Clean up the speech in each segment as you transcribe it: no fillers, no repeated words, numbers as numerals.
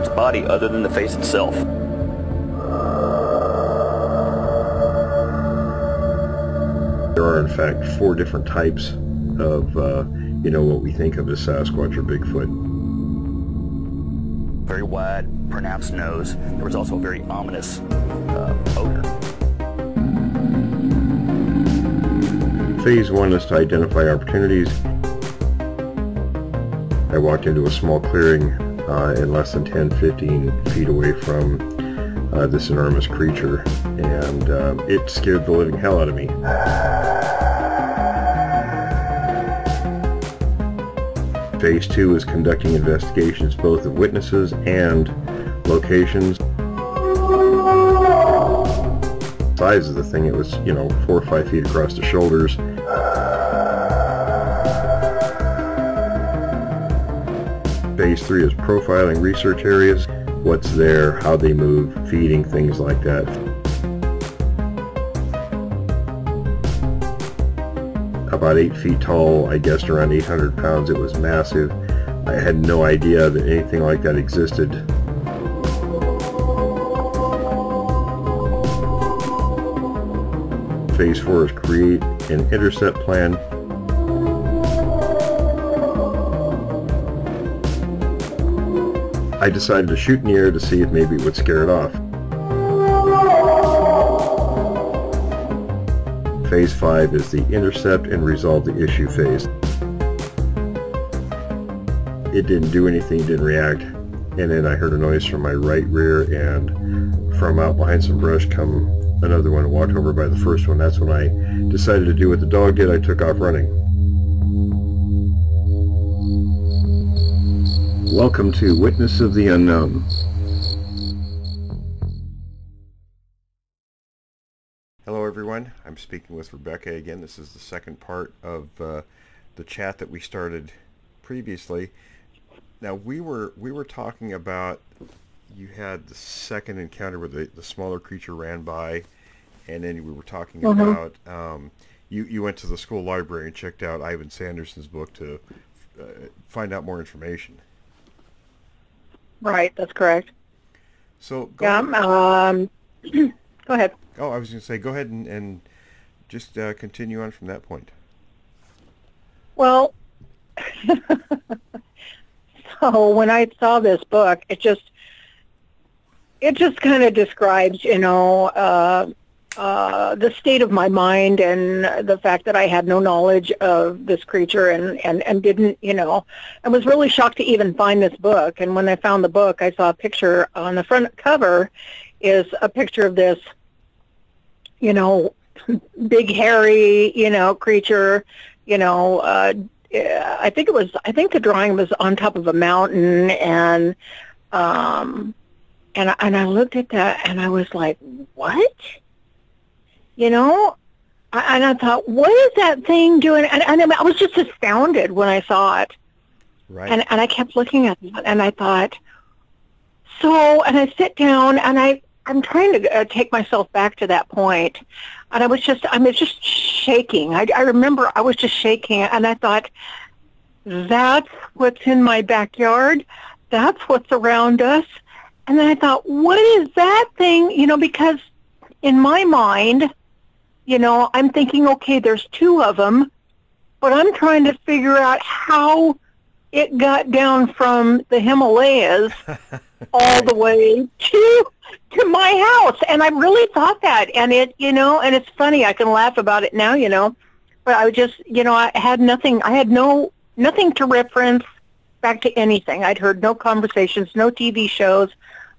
its body other than the face itself. There are in fact 4 different types of, what we think of as Sasquatch or Bigfoot. Very wide, pronounced nose. There was also a very ominous odor. Phase 1 is to identify opportunities. I walked into a small clearing in less than 10-15 feet away from this enormous creature, and it scared the living hell out of me. Phase 2 is conducting investigations both of witnesses and locations. The size of the thing, it was, 4 or 5 feet across the shoulders. Phase 3 is profiling research areas, what's there, how they move, feeding, things like that. About 8 feet tall, I guessed around 800 pounds. It was massive. I had no idea that anything like that existed. Phase 4 is create an intercept plan. I decided to shoot in the air to see if maybe it would scare it off. Phase 5 is the intercept and resolve the issue phase. It didn't do anything, it didn't react, and then I heard a noise from my right rear, and from out behind some brush come another one, walked over by the first one. That's when I decided to do what the dog did. I took off running. Welcome to Witness of the Unknown. Hello everyone, I'm speaking with Rebecca again. This is the second part of the chat that we started previously. Now we were talking about, you had the second encounter where the smaller creature ran by, and then we were talking about you went to the school library and checked out Ivan Sanderson's book to find out more information. Right, that's correct. So go ahead. Oh, I was going to say, go ahead and just continue on from that point. Well, so when I saw this book, it just kind of describes, the state of my mind and the fact that I had no knowledge of this creature and didn't, I was really shocked to even find this book. And when I found the book, I saw a picture on the front cover is a picture of this, big hairy, creature, I think the drawing was on top of a mountain, and I looked at that and I was like, what? And I thought, what is that thing doing? And I was just astounded when I saw it. Right. And I kept looking at it, and I thought, and I sit down, and I'm trying to take myself back to that point, and I was just shaking. I remember I was just shaking, and I thought, that's what's in my backyard. That's what's around us. And then I thought, what is that thing? Because in my mind, I'm thinking, okay, there's 2 of them, but I'm trying to figure out how it got down from the Himalayas all the way to my house. And I really thought that. And and it's funny, I can laugh about it now, but I was just, I had nothing to reference back to anything. I'd heard no conversations, no TV shows.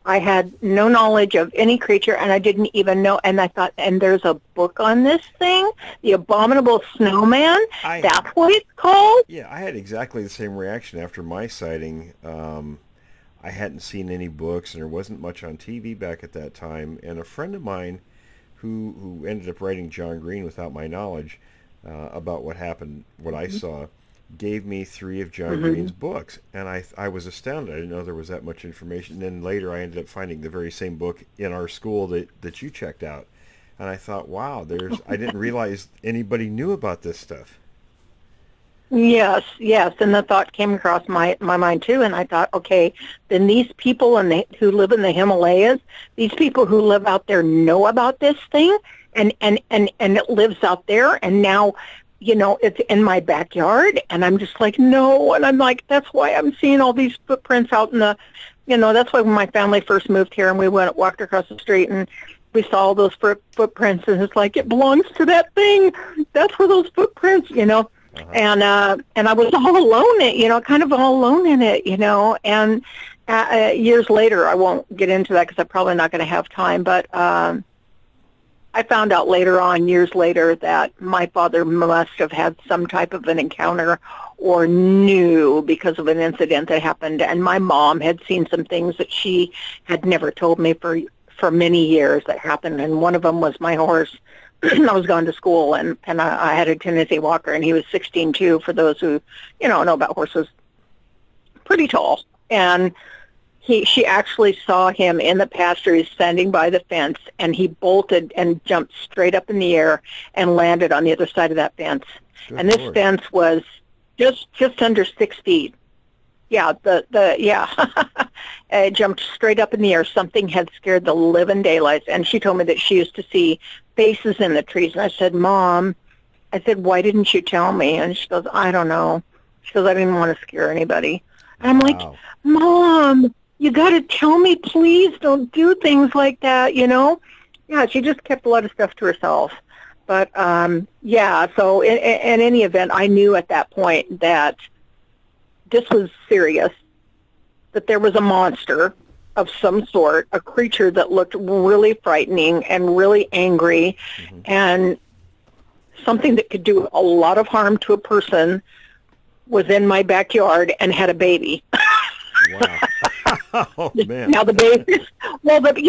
I had no knowledge of any creature, and I didn't even know. And I thought, and there's a book on this thing, The Abominable Snowman. That's what it's called? Yeah, I had exactly the same reaction after my sighting. I hadn't seen any books, and there wasn't much on TV back at that time. And a friend of mine who ended up writing John Green without my knowledge about what happened, what I saw, gave me 3 of John Green's books, and I was astounded. I didn't know there was that much information. And then later I ended up finding the very same book in our school that you checked out, and I thought, wow, I didn't realize anybody knew about this stuff. Yes, yes, and the thought came across my mind too, and I thought, okay, then these people who live in the Himalayas, these people who live out there know about this thing, and it lives out there, and now, it's in my backyard, and I'm just like, no, and I'm like, that's why I'm seeing all these footprints out in the, that's why when my family first moved here, and we walked across the street, and we saw all those footprints, and it's like, it belongs to that thing. That's where those footprints, Uh-huh. And I was all alone, kind of all alone in it, and years later, I won't get into that because I'm probably not going to have time, but I found out later on, years later, that my father must have had some type of an encounter or knew because of an incident that happened, and my mom had seen some things that she had never told me for many years that happened, and one of them was my horse. I was going to school, and I had a Tennessee Walker, and he was 16 too, for those who, know about horses, pretty tall. And she actually saw him in the pasture. He's standing by the fence, and he bolted and jumped straight up in the air and landed on the other side of that fence. Good and this Lord. Fence was just under 6 feet. Yeah, it jumped straight up in the air. Something had scared the living daylights, and she told me that she used to see faces in the trees. And I said, Mom, why didn't you tell me? And she goes, I don't know. She goes, I didn't want to scare anybody. And I'm like, Mom, you got to tell me, please. Don't do things like that, Yeah, she just kept a lot of stuff to herself. But, so in any event, I knew at that point that this was serious, that there was a monster of some sort, a creature that looked really frightening and really angry, mm-hmm. and something that could do a lot of harm to a person was in my backyard and had a baby. Wow. Oh, man. Now the baby,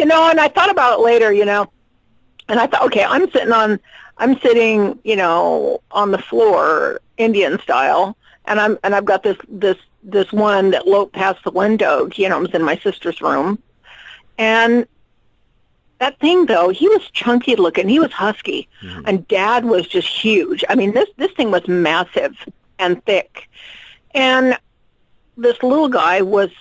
and I thought about it later, and I thought, okay, I'm sitting, on the floor, Indian style, and I've got this one that loped past the window. It was in my sister's room, and that thing though, he was chunky looking. He was husky, mm-hmm. and Dad was just huge. I mean, this thing was massive and thick, and this little guy was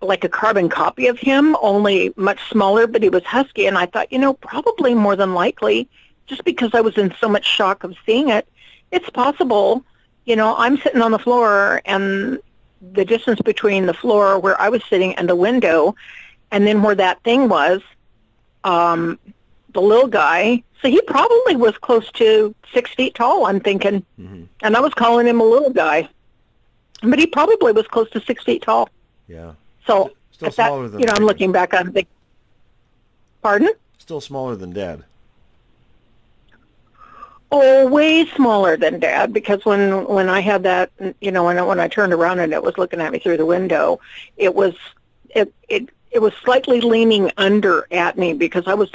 like a carbon copy of him, only much smaller, but he was husky. And I thought, probably more than likely, just because I was in so much shock of seeing it, it's possible. I'm sitting on the floor, and the distance between the floor where I was sitting and the window, and then where that thing was, the little guy, so he probably was close to 6 feet tall, I'm thinking. Mm-hmm. And I was calling him a little guy. But he probably was close to 6 feet tall. Yeah. So, still smaller than I'm looking back on the... Pardon? Still smaller than Dad. Oh, way smaller than Dad, because when I had that, when I turned around and it was looking at me through the window, it was slightly leaning under at me, because I was,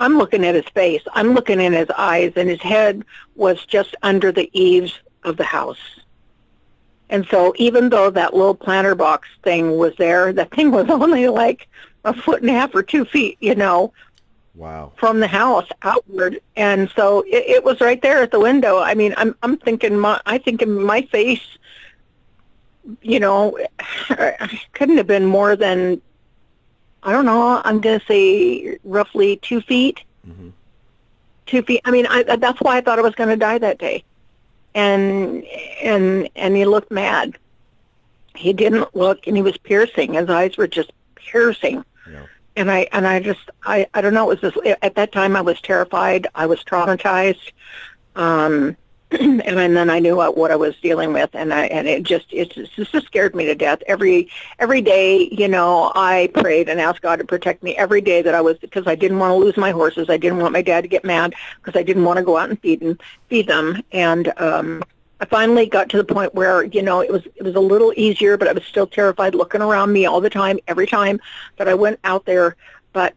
I'm looking at his face, I'm looking in his eyes, and his head was just under the eaves of the house. And so even though that little planter box thing was there, that thing was only like 1.5 or 2 feet, Wow. from the house outward. And so it was right there at the window. I mean, I'm thinking my face, couldn't have been more than, I don't know, I'm going to say roughly 2 feet. Mm-hmm. 2 feet. I mean, that's why I thought I was going to die that day. And he looked mad. He didn't look, and he was piercing. His eyes were just piercing. Yeah. And I don't know, it was just, at that time I was terrified, I was traumatized, and then I knew what I was dealing with, and it just scared me to death. Every day, I prayed and asked God to protect me every day because I didn't want to lose my horses. I didn't want my dad to get mad, because I didn't want to go out and feed them. And I finally got to the point where, it was a little easier, but I was still terrified, looking around me all the time, every time that I went out there. But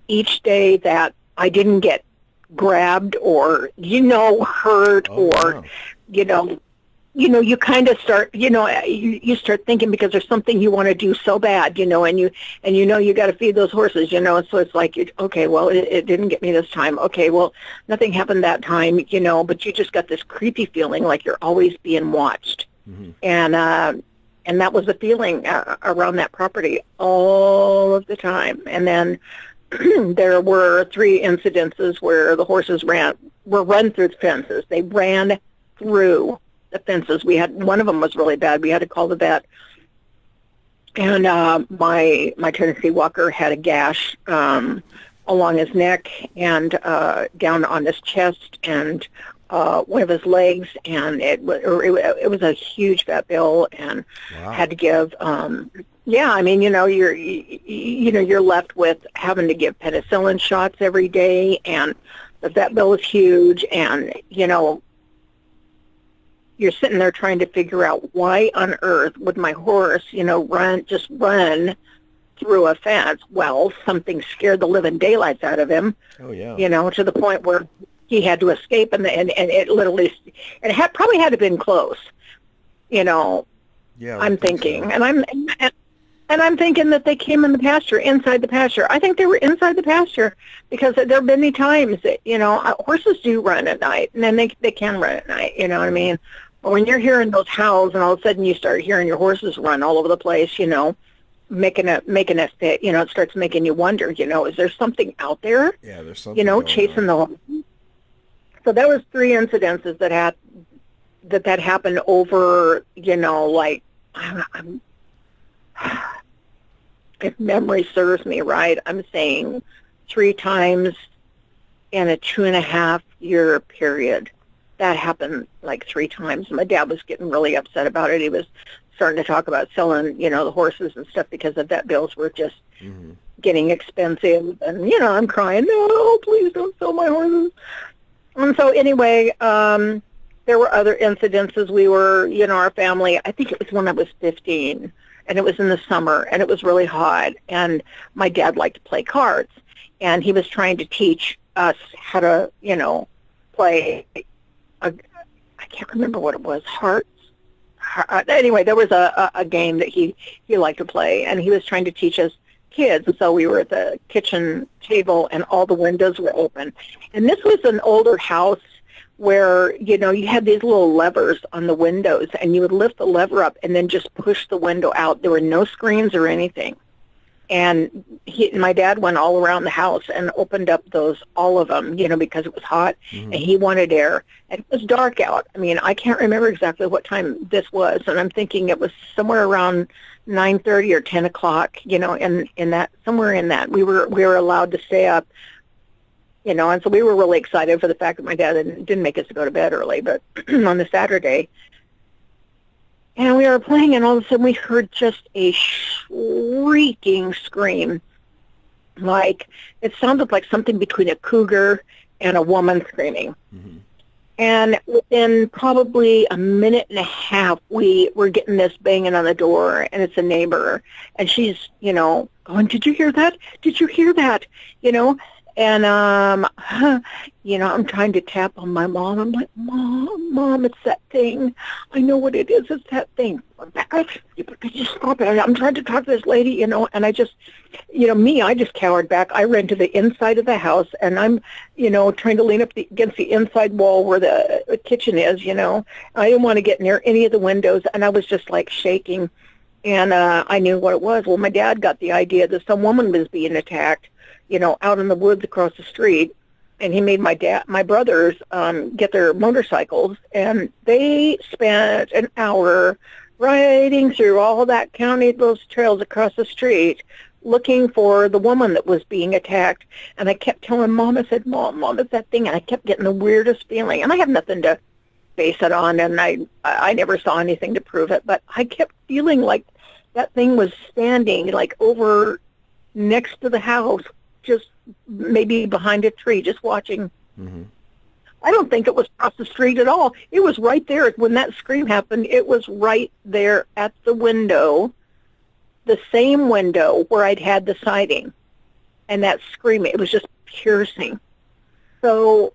each day that I didn't get grabbed or, hurt, or, you kind of start, you start thinking, because there's something you want to do so bad, and you got to feed those horses, so it's like, okay, well, it didn't get me this time. Okay, well, nothing happened that time, but you just got this creepy feeling like you're always being watched. Mm-hmm. And that was the feeling around that property all of the time. And then there were 3 incidences where the horses were run through the fences. They ran through the fences. One of them was really bad. We had to call the vet. And my Tennessee Walker had a gash along his neck and down on his chest and one of his legs, and it was a huge vet bill, and wow. Had to give. You're left with having to give penicillin shots every day, and the vet bill is huge, and you're sitting there trying to figure out why on earth would my horse, run through a fence. Well, something scared the living daylights out of him. Oh yeah. To the point where he had to escape, and it literally, and it probably had to have been close. Yeah. I'm thinking, so. and I'm thinking that they came in the pasture, inside the pasture. I think they were inside the pasture, because there have been many times that horses do run at night, and then they can run at night. You know what I mean? But when you're hearing those howls, and all of a sudden you start hearing your horses run all over the place, making a fit, it starts making you wonder, is there something out there? Yeah, there's something chasing the horses. So that was 3 incidences that happened over, if memory serves me right, I'm saying 3 times in a 2.5-year period. That happened like 3 times. My dad was getting really upset about it. He was starting to talk about selling, the horses and stuff, because the vet bills were just mm-hmm. getting expensive. And, I'm crying, no, please don't sell my horses. And so anyway, there were other incidences. We were, our family, I think it was when I was 15, and it was in the summer, and it was really hot, and my dad liked to play cards, and he was trying to teach us how to, play, I can't remember what it was, hearts. Anyway, there was a game that he liked to play, and he was trying to teach us kids. And so we were at the kitchen table, and all the windows were open. And this was an older house where, you had these little levers on the windows, and you would lift the lever up and then just push the window out. There were no screens or anything. And my dad went all around the house and opened up all of them, because it was hot, mm-hmm. and he wanted air. And it was dark out. I mean, I can't remember exactly what time this was, and I'm thinking it was somewhere around 9:30 or 10 o'clock, in that, somewhere in that. We were allowed to stay up, and so we were really excited for the fact that my dad didn't make us go to bed early, but on the Saturday. And we were playing, and all of a sudden we heard just a shrieking scream. Like, it sounded like something between a cougar and a woman screaming. Mm-hmm. And within probably a minute and a half, we were getting this banging on the door, and it's a neighbor. And she's, going, did you hear that? Did you hear that? And, I'm trying to tap on my mom. I'm like, Mom, it's that thing. I know what it is. It's that thing. Could you stop it? I'm trying to talk to this lady, and I just, I just cowered back. I ran to the inside of the house, and I'm, trying to lean up against the inside wall where the kitchen is, I didn't want to get near any of the windows, and I was just, like, shaking. And I knew what it was. Well, my dad got the idea that some woman was being attacked, out in the woods across the street, and he made my brothers get their motorcycles, and they spent an hour riding through all that county, those trails across the street, looking for the woman that was being attacked. And I kept telling Mom, I said, Mom, it's that thing, and I kept getting the weirdest feeling, and I have nothing to base it on, and I never saw anything to prove it, but I kept feeling like that thing was standing, like, over next to the house, just maybe behind a tree, just watching. Mm-hmm. I don't think it was across the street at all. It was right there. When that scream happened, it was right there at the window, the same window where I'd had the sighting. And that scream, it was just piercing. So,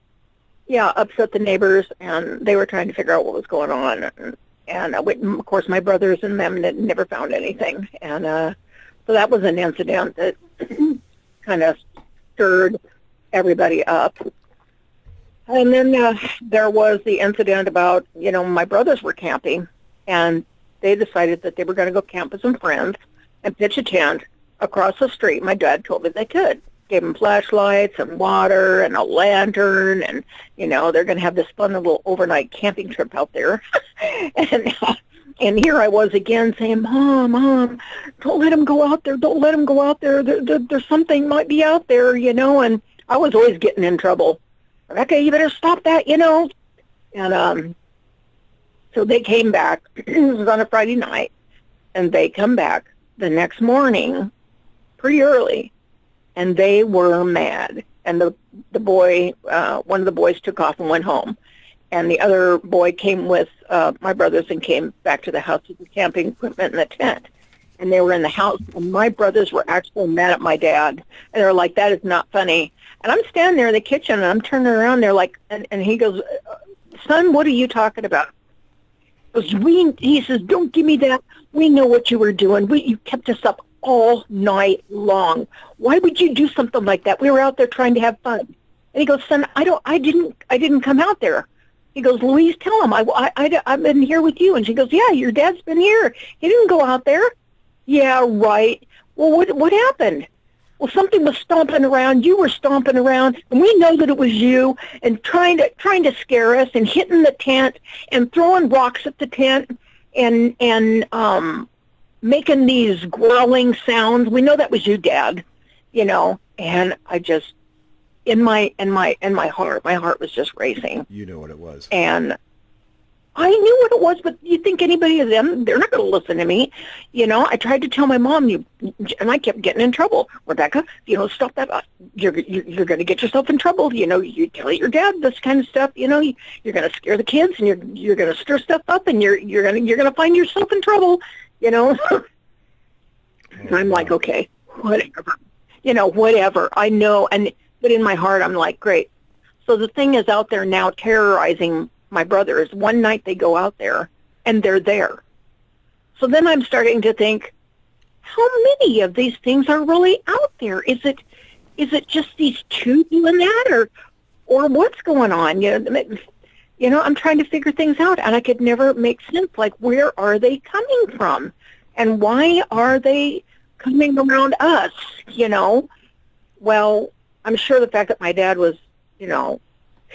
yeah, upset the neighbors, and they were trying to figure out what was going on. And of course, my brothers and them never found anything. And so that was an incident that kind of stirred everybody up. And then there was the incident about, my brothers were camping, and they decided that they were going to go camp with some friends and pitch a tent across the street. My dad told me they could. Gave them flashlights and water and a lantern, and, they're going to have this fun little overnight camping trip out there. And here I was again saying, Mom, don't let them go out there. Don't let them go out there. There's something might be out there, and I was always getting in trouble. Rebecca, you better stop that, And so they came back. It was on a Friday night, and they come back the next morning pretty early, and they were mad. And the boy, one of the boys took off and went home. And the other boy came with my brothers and came back to the house with the camping equipment and the tent. And they were in the house, and my brothers were actually mad at my dad. And they're like, that is not funny. And I'm standing there in the kitchen, and I'm turning around. They're like, and he goes, son, what are you talking about? He says, don't give me that. We know what you were doing. You kept us up all night long. Why would you do something like that? We were out there trying to have fun. And he goes, son, I didn't come out there. He goes, Louise, tell him I've been here with you. And she goes, yeah, your dad's been here. He didn't go out there. Yeah, right. Well, what happened? Well, something was stomping around. You were stomping around, and we know that it was you, and trying to scare us, and hitting the tent, and throwing rocks at the tent, and making these growling sounds. We know that was you, Dad. And I just, in my heart, my heart was just racing. You know what it was. And I knew what it was, but you think anybody of them, they're not going to listen to me. I tried to tell my mom, and I kept getting in trouble. Rebecca, stop that. You're going to get yourself in trouble. You tell your dad this kind of stuff. You're going to scare the kids, and you're going to stir stuff up, and you're going to find yourself in trouble. And I'm like, okay, whatever. Whatever. I know, but in my heart, I'm like, great. So the thing is out there now terrorizing my brothers. One night they go out there, and they're there. So then I'm starting to think, how many of these things are really out there? Is it just these two doing that, or what's going on? I'm trying to figure things out, and I could never make sense. Like, where are they coming from, and why are they coming around us? Well, I'm sure the fact that my dad was,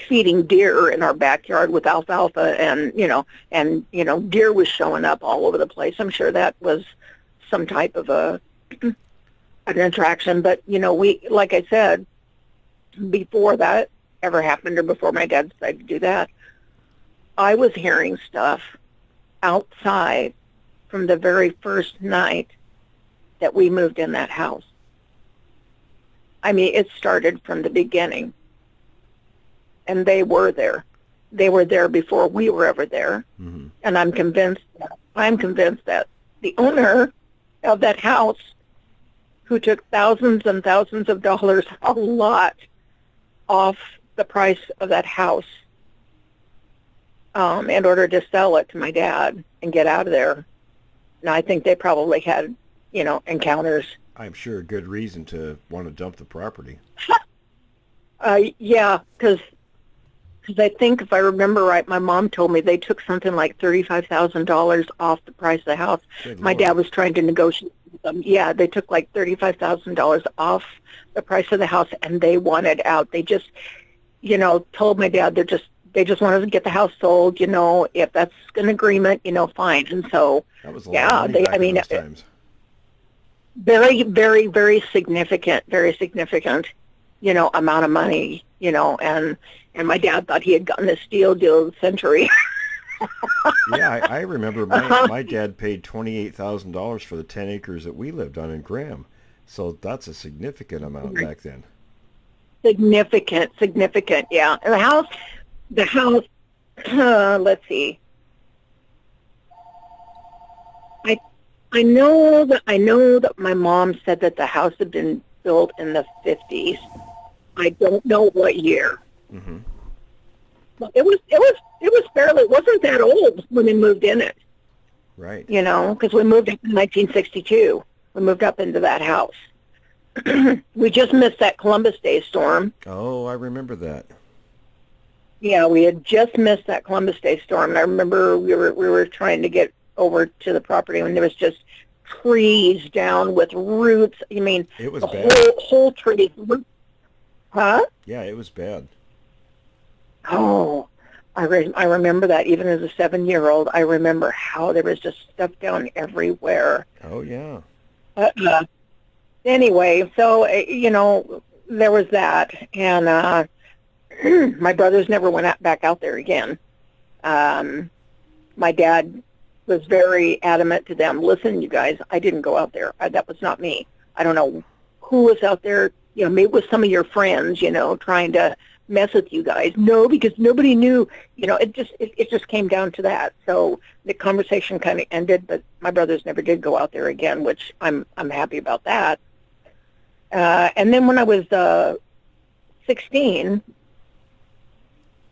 feeding deer in our backyard with alfalfa, and deer was showing up all over the place. I'm sure that was some type of an attraction. But we, like I said, before that ever happened, or before my dad decided to do that, I was hearing stuff outside from the very first night that we moved in that house. I mean, it started from the beginning. And they were there. They were there before we were ever there. Mm-hmm. And I'm convinced that the owner of that house, who took thousands and thousands of dollars, a lot, off the price of that house, in order to sell it to my dad and get out of there. And I think they probably had, encounters. I'm sure a good reason to want to dump the property. Yeah, because I think, if I remember right, my mom told me they took something like $35,000 off the price of the house. My dad was trying to negotiate with them. Yeah, they took like $35,000 off the price of the house, and they wanted out. They just, told my dad they just wanted to get the house sold. If that's an agreement, fine. And so, that was a lot of money back in those times. Very, very, very significant, amount of money, and my dad thought he had gotten the deal of the century. Yeah, I remember my dad paid $28,000 for the 10 acres that we lived on in Graham. So that's a significant amount back then. Significant, yeah. And the house, let's see. I know that my mom said that the house had been built in the 50s. I don't know what year. Mm-hmm. But it wasn't that old when they moved in it. Right. you know, because we moved up in 1962. We moved up into that house. We just missed that Columbus Day storm. Oh, I remember that. Yeah, we had just missed that Columbus Day storm, and I remember we were trying to get over to the property when there was just trees down with roots. I mean, It was the bad. whole tree. Huh? Yeah, it was bad. Oh, I remember that even as a 7-year-old. I remember how there was just stuff down everywhere. Oh, yeah. Anyway, so, you know, there was that, and my brothers never went back out there again. My dad was very adamant to them, listen, you guys, I didn't go out there. That was not me. I don't know who was out there, you know, maybe it was some of your friends, you know, trying to mess with you guys. No, because nobody knew, you know, it just came down to that. So the conversation kind of ended, but my brothers never did go out there again, which I'm happy about that. And then when I was 16,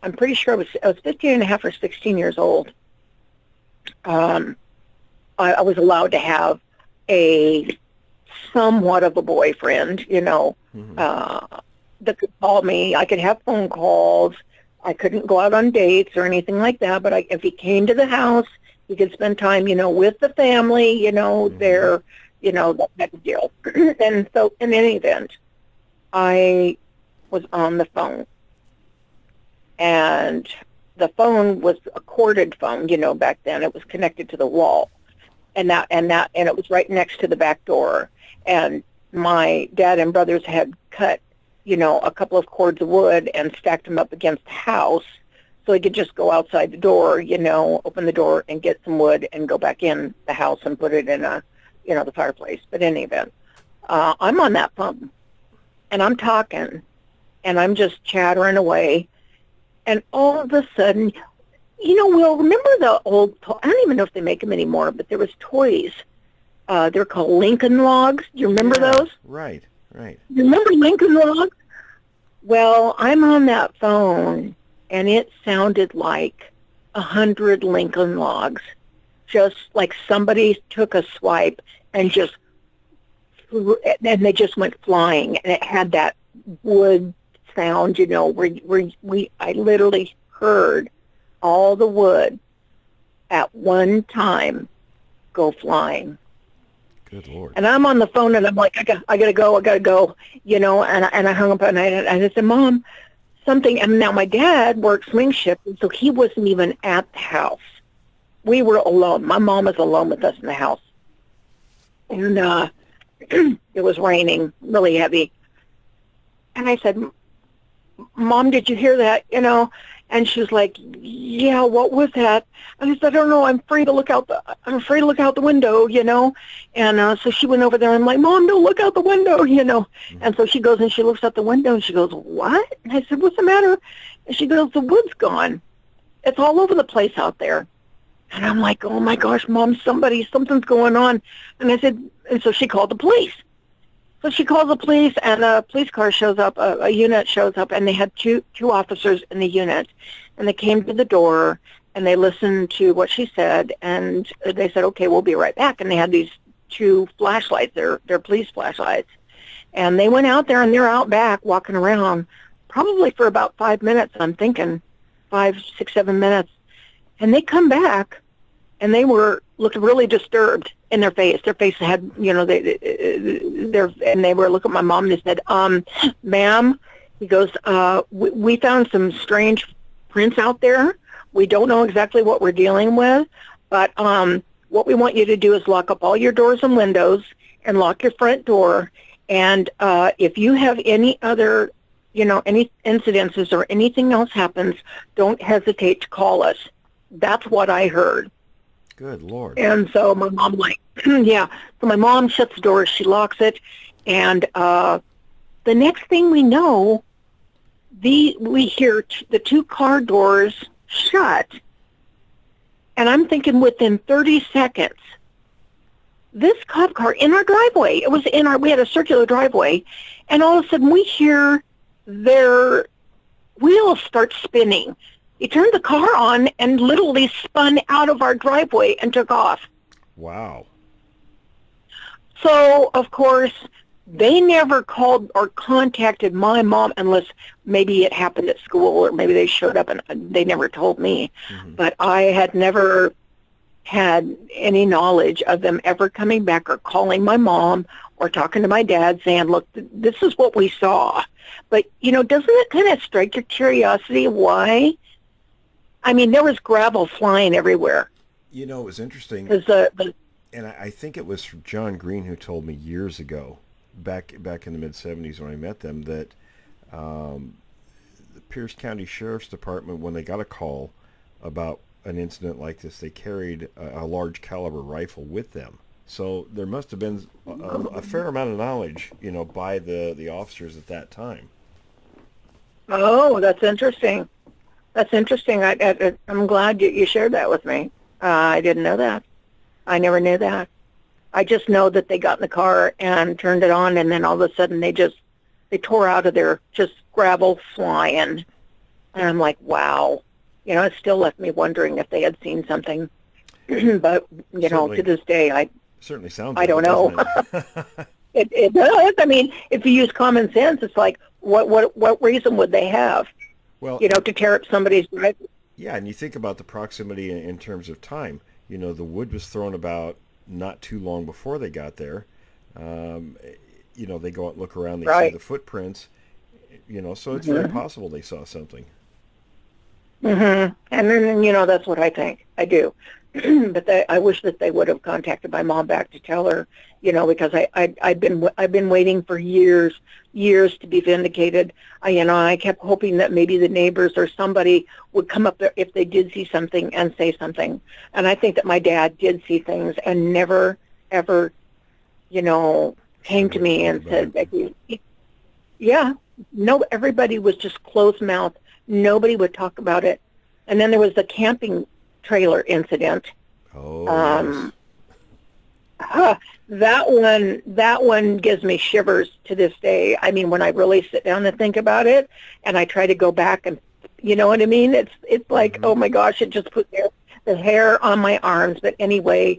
I'm pretty sure I was 15 and a half or 16 years old. I was allowed to have a somewhat of a boyfriend, you know, that could call me. I could have phone calls. I couldn't go out on dates or anything like that, but if he came to the house, he could spend time, you know, with the family, you know, there, you know, that type of deal. And so in any event, I was on the phone. And the phone was a corded phone, you know, back then. It was connected to the wall. And it was right next to the back door. And my dad and brothers had cut, you know, a couple of cords of wood and stacked them up against the house so he could just go outside the door, you know, open the door and get some wood and go back in the house and put it in you know, the fireplace. But in any event, I'm on that phone and I'm talking and I'm just chattering away. And all of a sudden, you know, Will, remember the old, I don't even know if they make them anymore, but there was toys. They're called Lincoln Logs. Do you remember those? Right, right. You remember Lincoln Logs? Well, I'm on that phone, and it sounded like 100 Lincoln Logs. Just like somebody took a swipe and they just went flying, and it had that wood sound, you know, where I literally heard all the wood at one time go flying. Good Lord. And I'm on the phone and I'm like, I gotta go, you know, and I hung up and I said, Mom, something. And now my dad worked swing shift, and so he wasn't even at the house. We were alone. My mom was alone with us in the house. And it was raining really heavy. And I said, Mom, did you hear that? You know? And she was like, yeah, what was that? And I said, I don't know. I'm afraid to look out the window, you know? And so she went over there and I'm like, Mom, don't look out the window, you know? And so she goes and she looks out the window and she goes, what? And I said, what's the matter? And she goes, the wood's gone. It's all over the place out there. And I'm like, oh my gosh, Mom, something's going on. And I said, and so she called the police. So she calls the police, and a police car shows up, a unit shows up, and they had two officers in the unit. And they came to the door, and they listened to what she said, and they said, okay, we'll be right back. And they had these two flashlights, they're police flashlights. And they went out there, and they're out back walking around, probably for about 5 minutes, I'm thinking, 5, 6, 7 minutes. And they come back, and they looked really disturbed in their face. Their face had, you know, and they were looking at my mom and they said, ma'am, he goes, we found some strange prints out there. We don't know exactly what we're dealing with, but what we want you to do is lock up all your doors and windows and lock your front door. And if you have any other, you know, any incidences or anything else happens, don't hesitate to call us. That's what I heard. Good Lord. And so my mom, like, yeah. So my mom shuts the door, she locks it, and the next thing we know, we hear the two car doors shut, and I'm thinking within 30 seconds, this cop car in our driveway, we had a circular driveway, and all of a sudden we hear their wheels start spinning. He turned the car on and literally spun out of our driveway and took off. Wow. So, of course, they never called or contacted my mom unless maybe it happened at school or maybe they showed up and they never told me. Mm-hmm. But I had never had any knowledge of them ever coming back or calling my mom or talking to my dad saying, look, this is what we saw. But, doesn't it kind of strike your curiosity why? I mean, there was gravel flying everywhere. It was interesting. And I think it was John Green who told me years ago, back in the mid-'70s when I met them, that the Pierce County Sheriff's Department, when they got a call about an incident like this, they carried a large caliber rifle with them. So there must have been a fair amount of knowledge, by the officers at that time. Oh, that's interesting. That's interesting. I'm glad you shared that with me. I didn't know that. I never knew that. I just know that they got in the car and turned it on, and then all of a sudden they tore out of there, just gravel flying. And I'm like, wow. It still left me wondering if they had seen something. But, to this day, I certainly sounds I don't know. It does. I mean, if you use common sense, it's like, what reason would they have, well, to tear up somebody's life? Yeah, and you think about the proximity in terms of time. The wood was thrown about not too long before they got there. They go out and look around, they Right. see the footprints, so it's very possible they saw something. Mm-hmm. And then, that's what I think. I do. But I wish that they would have contacted my mom back to tell her, because I've been waiting for years to be vindicated. I kept hoping that maybe the neighbors or somebody would come up there if they did see something and say something. And I think that my dad did see things and never, ever, came to me and said, Becky, yeah, no, everybody was just closed mouth. Nobody would talk about it. And then there was the camping trailer incident. Oh, yes. That one gives me shivers to this day. I mean, when I really sit down and think about it, and I try to go back and, you know what I mean? It's like, oh my gosh, it just put the hair on my arms. But anyway,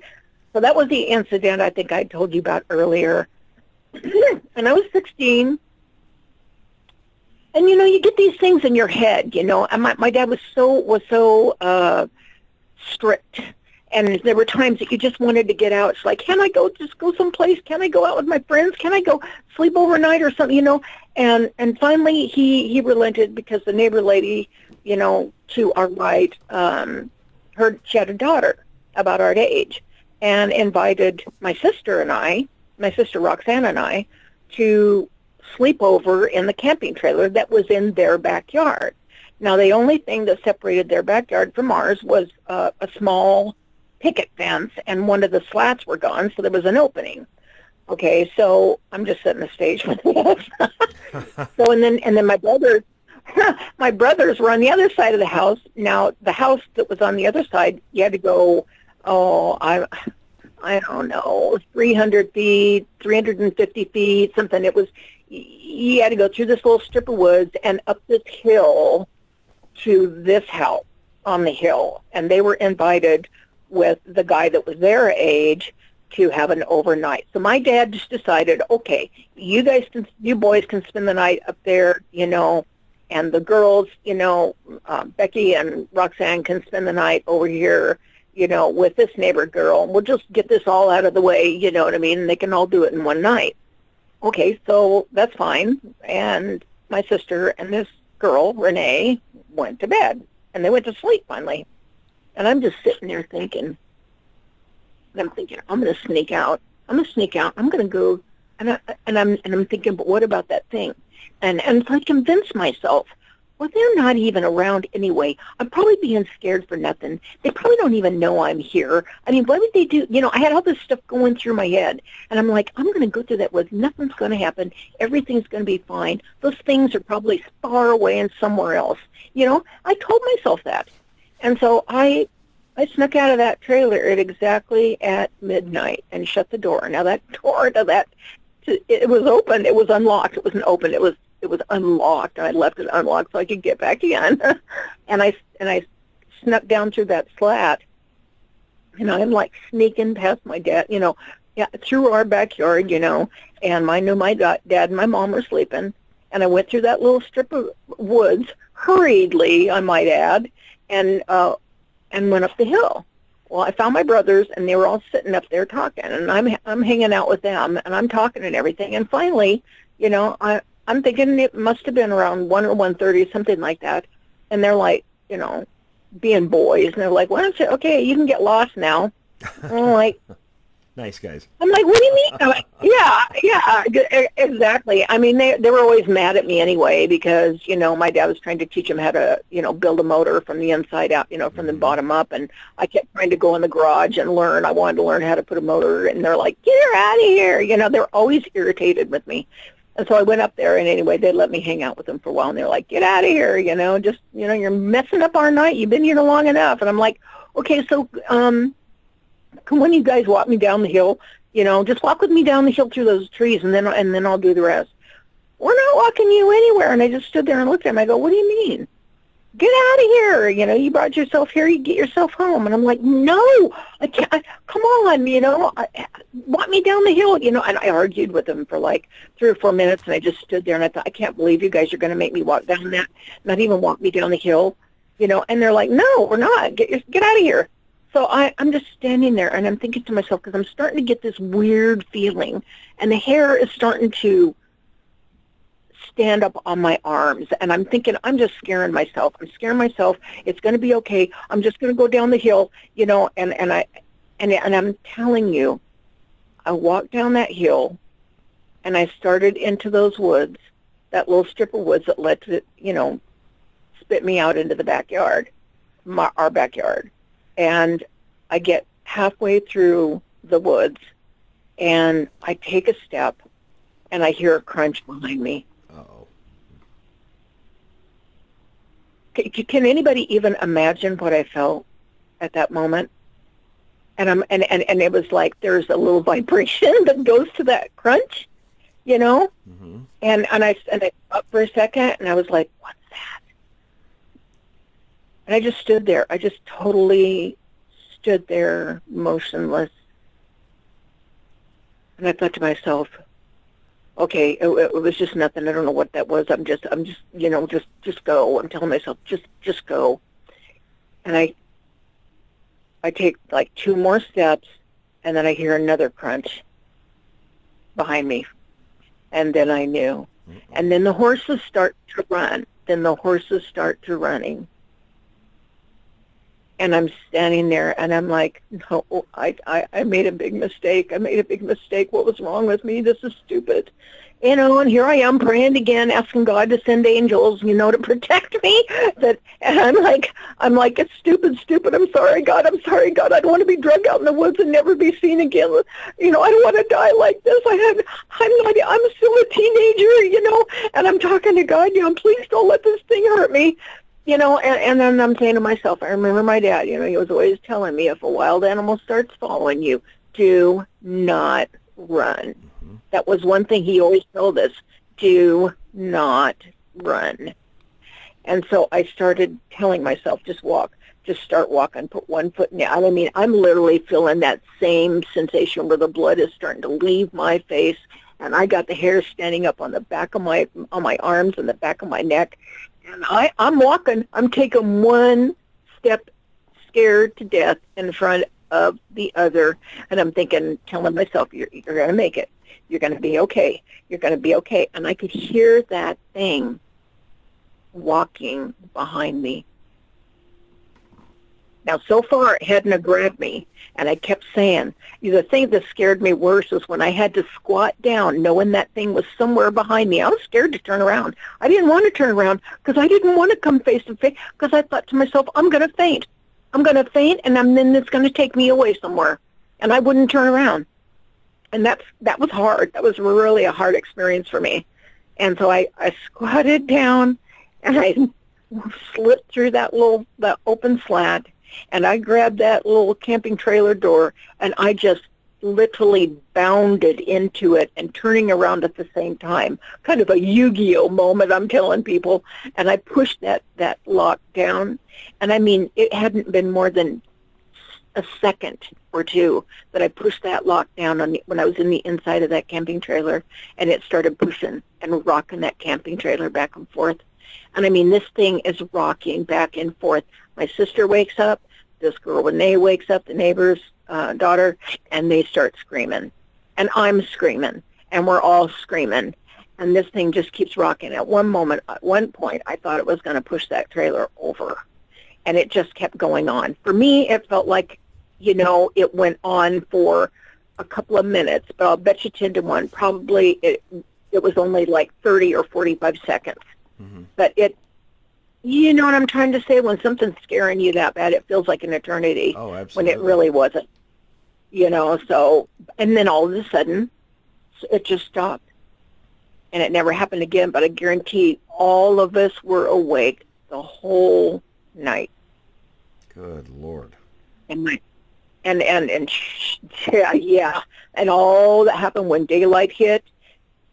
so that was the incident I think I told you about earlier. And I was 16. And you get these things in your head, And my dad was so strict, and there were times that you just wanted to get out. It's like, can I go someplace? Can I go out with my friends? Can I go sleep overnight or something? And finally he relented because the neighbor lady, to our right, heard she had a daughter about our age, and invited my sister Roxanne and I, to sleep over in the camping trailer that was in their backyard. Now, the only thing that separated their backyard from ours was a small picket fence, and one of the slats were gone, so there was an opening. Okay, so I'm just setting the stage for this. So, and then my brothers were on the other side of the house. Now, the house that was on the other side, you had to go, I don't know, 300 feet, 350 feet, something. You had to go through this little strip of woods and up this hill to this house on the hill. And they were invited with the guy that was their age to have an overnight. So my dad just decided, okay, you boys can spend the night up there, and the girls, Becky and Roxanne can spend the night over here, with this neighbor girl. We'll just get this all out of the way, you know what I mean? And they can all do it in one night. Okay, so that's fine. And my sister and this girl, Renee, went to bed. And they went to sleep finally. And I'm just sitting there thinking, I'm going to sneak out. I'm going to go. And I'm thinking, but what about that thing? And so I convinced myself, well, they're not even around anyway. I'm probably being scared for nothing. They probably don't even know I'm here. I mean, what would they do? I had all this stuff going through my head. And I'm like, I'm going to go through that woods. Nothing's going to happen. Everything's going to be fine. Those things are probably far away and somewhere else. I told myself that. And so I snuck out of that trailer exactly at midnight and shut the door. Now that door it was open. It was unlocked. It wasn't open. It was unlocked. I left it unlocked so I could get back in. and I snuck down through that slat And I'm like sneaking past my dad, yeah, through our backyard, and I knew my dad and my mom were sleeping. And I went through that little strip of woods hurriedly, I might add, and went up the hill. Well, I found my brothers, and they were all sitting up there talking, and I'm hanging out with them, and I'm talking and everything. And finally, I'm thinking it must have been around 1 or 1:30, something like that. And they're like, being boys, and they're like, "Why don't you? Okay, you can get lost now." And I'm like, nice guys. I'm like, "What do you mean?" I'm like, yeah, exactly. I mean, they were always mad at me anyway because my dad was trying to teach them how to build a motor from the inside out, from the bottom up, and I kept trying to go in the garage and learn. I wanted to learn how to put a motor, and they're like, "Get her out of here!" They're always irritated with me. And so I went up there, and anyway, they let me hang out with them for a while, and they're like, "Get out of here, just, you're messing up our night. You've been here long enough." And I'm like, "Okay, so can one of you guys walk me down the hill? Just walk with me down the hill through those trees, and then I'll do the rest." "We're not walking you anywhere." And I just stood there and looked at him. I go, "What do you mean? Get out of here. You brought yourself here. You get yourself home." And I'm like, "No, I can't. Come on, walk me down the hill." And I argued with them for like 3 or 4 minutes, and I just stood there, and I thought, I can't believe you guys are going to make me walk down that, not even walk me down the hill, And they're like, "No, we're not. Get out of here." So I'm just standing there, and I'm thinking to myself, because I'm starting to get this weird feeling, and the hair is starting to stand up on my arms, and I'm thinking, I'm just scaring myself. I'm scaring myself. It's going to be okay. I'm just going to go down the hill, and I'm telling you, I walked down that hill, and I started into those woods, that little strip of woods that led to, spit me out into the backyard, our backyard. And I get halfway through the woods, and I take a step, and I hear a crunch behind me. Uh-oh. Can anybody even imagine what I felt at that moment? And it was like there's a little vibration that goes to that crunch, Mm-hmm. And I stopped for a second, and I was like, "What's that?" And I just stood there. I just totally stood there, motionless. And I thought to myself, okay, it was just nothing. I don't know what that was. I'm just, just go. I'm telling myself, just go. And I take like 2 more steps, and then I hear another crunch behind me. And then I knew. And then the horses start to run. Then the horses start to running. And I'm standing there, and I'm like, "No, I made a big mistake. I made a big mistake. What was wrong with me? This is stupid." And here I am praying again, asking God to send angels, to protect me. And I'm like, "It's stupid. I'm sorry, God. I don't want to be drugged out in the woods and never be seen again. I don't want to die like this. I'm still a teenager, and I'm talking to God, please don't let this thing hurt me." And then I'm saying to myself, I remember my dad, he was always telling me, if a wild animal starts following you, do not run. Mm-hmm. That was one thing he always told us, do not run. And so I started telling myself, just start walking, put one foot in the other. I mean, I'm literally feeling that same sensation where the blood is starting to leave my face, and I got the hair standing up on the back of my arms and the back of my neck. And I'm walking. I'm taking one step, scared to death, in front of the other. And I'm telling myself, you're going to make it. You're going to be okay. You're going to be okay. And I could hear that thing walking behind me. Now, so far, it hadn't grabbed me, and I kept saying, the thing that scared me worse was when I had to squat down, knowing that thing was somewhere behind me. I was scared to turn around. I didn't want to turn around because I didn't want to come face to face, because I thought to myself, I'm going to faint. I'm going to faint, and then it's going to take me away somewhere, and I wouldn't turn around. And that was hard. That was really a hard experience for me. And so I squatted down, and I slipped through that open slat, and I grabbed that little camping trailer door, and I just literally bounded into it and turning around at the same time. Kind of a Yu-Gi-Oh moment, I'm telling people. And I pushed that lock down. And I mean, it hadn't been more than a second or two that I pushed that lock down when I was in the inside of that camping trailer, and it started pushing and rocking that camping trailer back and forth. And I mean, this thing is rocking back and forth. My sister wakes up, this girl Renee wakes up, the neighbor's daughter, and they start screaming. And I'm screaming, and we're all screaming. And this thing just keeps rocking. At one point, I thought it was going to push that trailer over. And it just kept going on. For me, it felt like, it went on for a couple of minutes, but I'll bet you 10 to 1, probably it was only like 30 or 45 seconds. Mm-hmm. But you know what I'm trying to say? When something's scaring you that bad, it feels like an eternity. Oh, absolutely. When it really wasn't. So, and then all of a sudden, it just stopped. And it never happened again, but I guarantee all of us were awake the whole night. Good Lord. And yeah. And all that happened when daylight hit,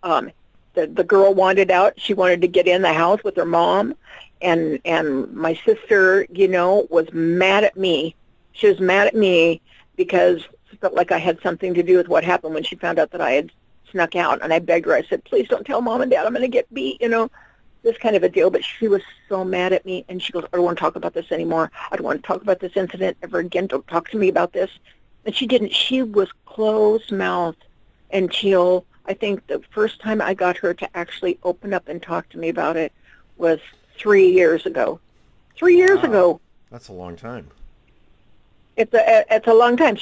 the girl wanted out. She wanted to get in the house with her mom. And my sister, was mad at me. She was mad at me because she felt like I had something to do with what happened when she found out that I had snuck out. And I begged her. I said, please don't tell Mom and Dad. I'm going to get beat, this kind of a deal. But she was so mad at me. And she goes, I don't want to talk about this anymore. I don't want to talk about this incident ever again. Don't talk to me about this. And she didn't. She was closed-mouthed until I think the first time I got her to actually open up and talk to me about it was 3 years ago. 3 years ago. That's a long time. It's a long time.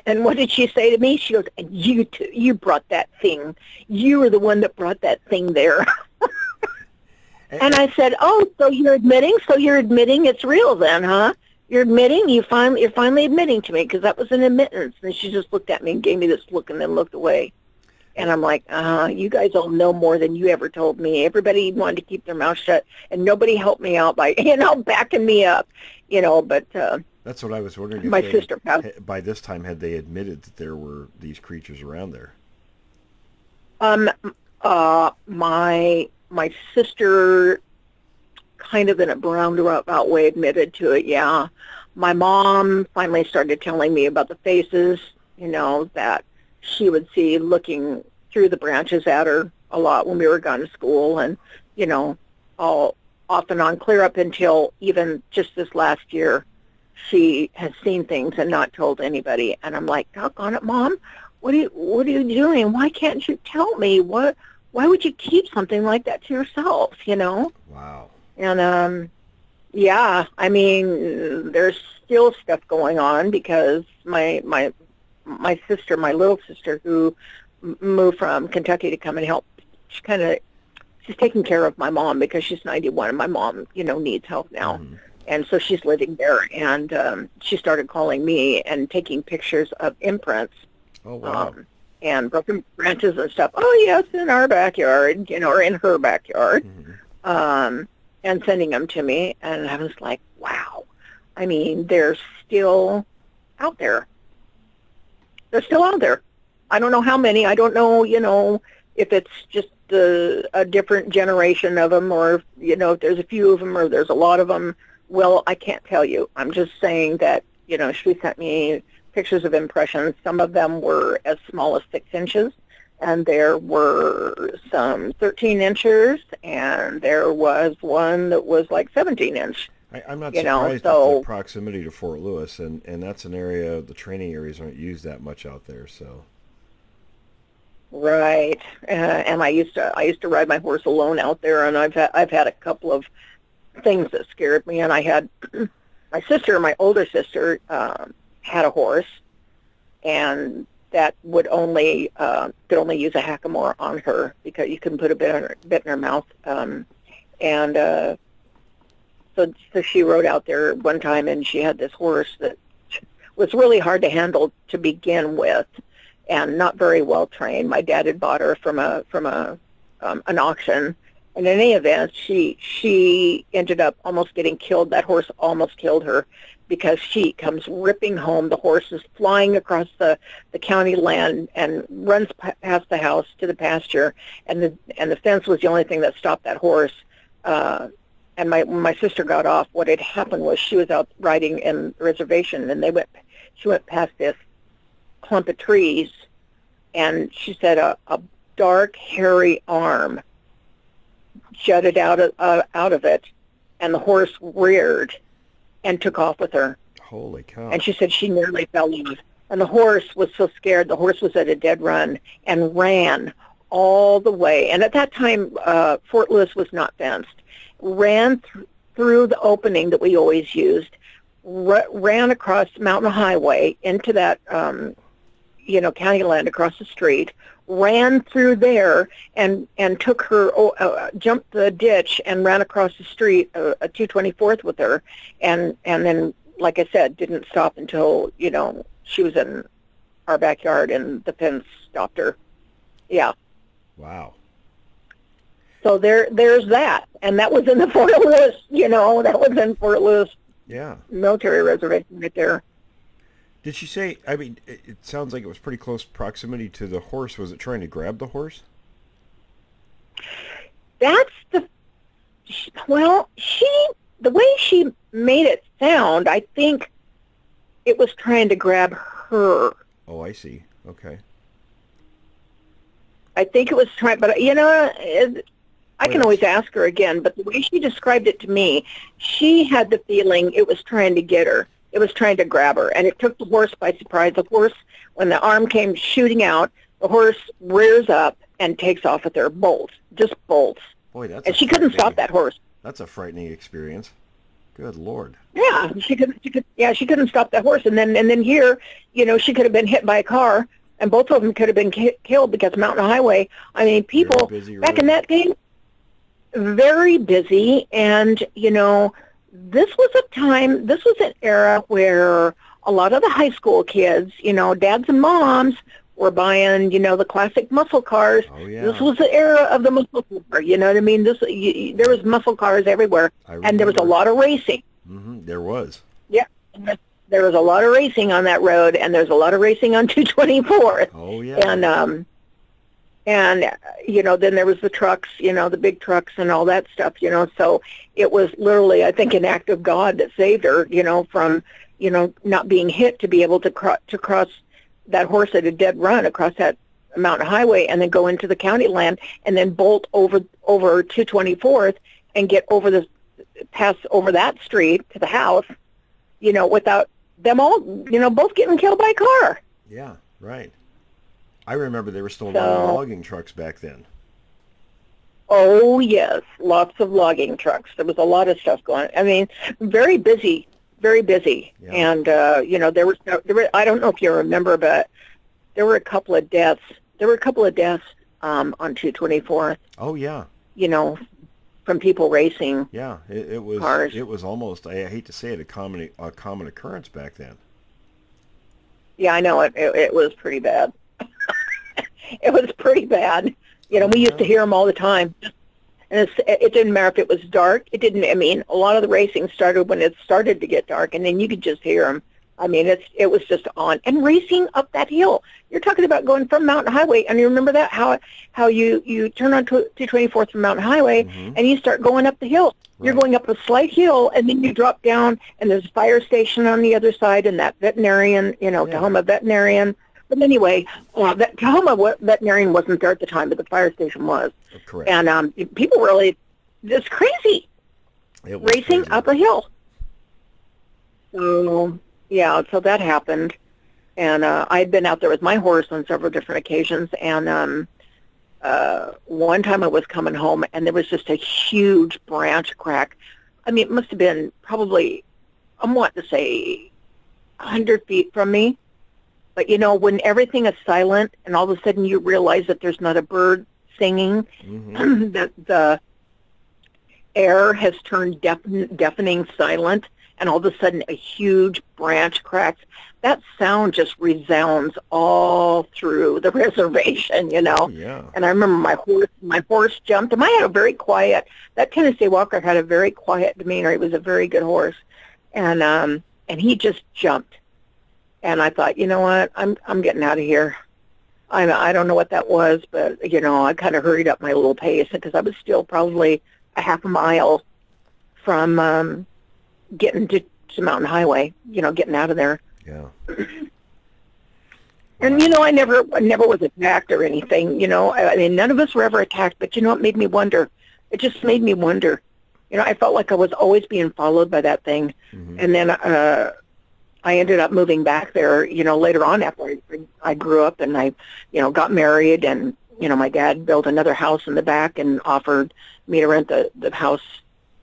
And what did she say to me? She goes, and you brought that thing. You were the one that brought that thing there. And I said, oh, so you're admitting? So you're admitting it's real then, huh? You're admitting? You're finally admitting to me, because that was an admittance. And she just looked at me and gave me this look and then looked away. And I'm like, you guys all know more than you ever told me. Everybody wanted to keep their mouth shut, and nobody helped me out by, backing me up, but... That's what I was wondering. If my sister passed. By this time, had they admitted that there were these creatures around there? My sister kind of in a roundabout way admitted to it, yeah. My mom finally started telling me about the faces, that she would see looking through the branches at her a lot when we were gone to school, and, all off and on, clear up until even just this last year, she has seen things and not told anybody. And I'm like, doggone it, Mom, what are you doing? Why can't you tell me? Why would you keep something like that to yourself, Wow. And, yeah, I mean, there's still stuff going on because my sister, my little sister, who moved from Kentucky to come and help, she's taking care of my mom because she's 91 and my mom, needs help now. Mm-hmm. And so she's living there, and she started calling me and taking pictures of imprints. Oh, wow. And broken branches and stuff. Oh, yes, in our backyard, or in her backyard. Mm-hmm. And sending them to me. And I was like, wow. I mean, they're still out there. They're still out there. I don't know how many. I don't know, if it's just a different generation of them, or, if there's a few of them or there's a lot of them. Well, I can't tell you. I'm just saying that, she sent me pictures of impressions. Some of them were as small as 6 inches, and there were some 13 inches, and there was one that was like 17 inch. I'm not surprised at the proximity to Fort Lewis, and that's an area, the training areas aren't used that much out there, so. Right, and I used to ride my horse alone out there, and I've had a couple of things that scared me, and I had my older sister had a horse, and that would could only use a hackamore on her because you couldn't put a bit in her mouth, so she rode out there one time, and she had this horse that was really hard to handle to begin with, and not very well trained. My dad had bought her from an auction. And in any event, she ended up almost getting killed. That horse almost killed her because she comes ripping home. The horse is flying across the county land and runs past the house to the pasture. And the fence was the only thing that stopped that horse. And when my sister got off, what had happened was she was out riding in the reservation, and she went past this clump of trees, and she said a dark, hairy arm jutted out of it, and the horse reared and took off with her. Holy cow. And she said she nearly fell off. And the horse was so scared, the horse was at a dead run and ran all the way. And at that time, Fort Lewis was not fenced. Ran through the opening that we always used, ran across Mountain Highway into that, county land across the street, ran through there and took her, jumped the ditch and ran across the street, 224th with her, and then, like I said, didn't stop until, she was in our backyard and the fence stopped her. Yeah. Wow. So there's that. And that was in the Fort Lewis, that was in Fort Lewis. Yeah. Military reservation right there. Did she say, I mean, it sounds like it was pretty close proximity to the horse. Was it trying to grab the horse? That's the way she made it sound, I think it was trying to grab her. Oh, I see. Okay. I think it was trying, but I can always ask her again, but the way she described it to me, she had the feeling it was trying to get her. It was trying to grab her, and it took the horse by surprise. The horse, when the arm came shooting out, the horse rears up and takes off with her, just bolts. Boy, that's and she couldn't stop that horse. That's a frightening experience. Good Lord. Yeah, she couldn't stop that horse. And then here, she could have been hit by a car, and both of them could have been killed because Mountain Highway. I mean, people back in that day, very busy, and this was an era where a lot of the high school kids, dads and moms were buying, the classic muscle cars. Oh, yeah. This was the era of the muscle car, you know what I mean? There was muscle cars everywhere, and there was a lot of racing. Mm-hmm. There was. Yeah, there was a lot of racing on that road, and there's a lot of racing on 224th. Oh, yeah. And then there was the trucks, the big trucks and all that stuff, so it was literally, I think, an act of God that saved her, from, not being hit, to be able to cross that horse at a dead run across that Mountain Highway and then go into the county land and then bolt over 224th and pass over that street to the house, without them all, both getting killed by a car. Yeah, right. I remember they were still running logging trucks back then. Oh, yes. Lots of logging trucks. There was a lot of stuff going on. I mean, very busy, very busy. Yeah. And, there were, I don't know if you remember, but there were a couple of deaths. On 224th. Oh, yeah. From people racing. Yeah, it was cars. It was almost, I hate to say it, a common occurrence back then. Yeah, I know. It was pretty bad. It was pretty bad. We used to hear them all the time. And it didn't matter if it was dark. It didn't, a lot of the racing started when it started to get dark, and then you could just hear them. I mean, it was just on. And racing up that hill. You're talking about going from Mountain Highway, and you remember that, how you turn on 224th from Mountain Highway, mm-hmm. and you start going up the hill. Right. You're going up a slight hill, and then you drop down, and there's a fire station on the other side, and that veterinarian, Tahoma veterinarian. But anyway, that Tahoma veterinarian wasn't there at the time, but the fire station was. Correct. And people really, it's crazy, racing up a hill. So, yeah, so that happened. And I'd been out there with my horse on several different occasions. And one time I was coming home, and there was just a huge branch crack. I mean, it must have been probably, I want to say, 100 feet from me. But, when everything is silent and all of a sudden you realize that there's not a bird singing, mm-hmm. that the air has turned deafening silent, and all of a sudden a huge branch cracks, that sound just resounds all through the reservation, Yeah. And I remember my horse jumped, and I had a very quiet, that Tennessee Walker had a very quiet demeanor. He was a very good horse. And he just jumped. And I thought, you know what, I'm getting out of here. I don't know what that was, but, I kind of hurried up my little pace because I was still probably a half a mile from getting to Mountain Highway, getting out of there. Yeah. And, I never was attacked or anything, I mean, none of us were ever attacked, but it made me wonder. It just made me wonder. I felt like I was always being followed by that thing. Mm-hmm. And then I ended up moving back there, later on after I grew up and I, got married and, my dad built another house in the back and offered me to rent the house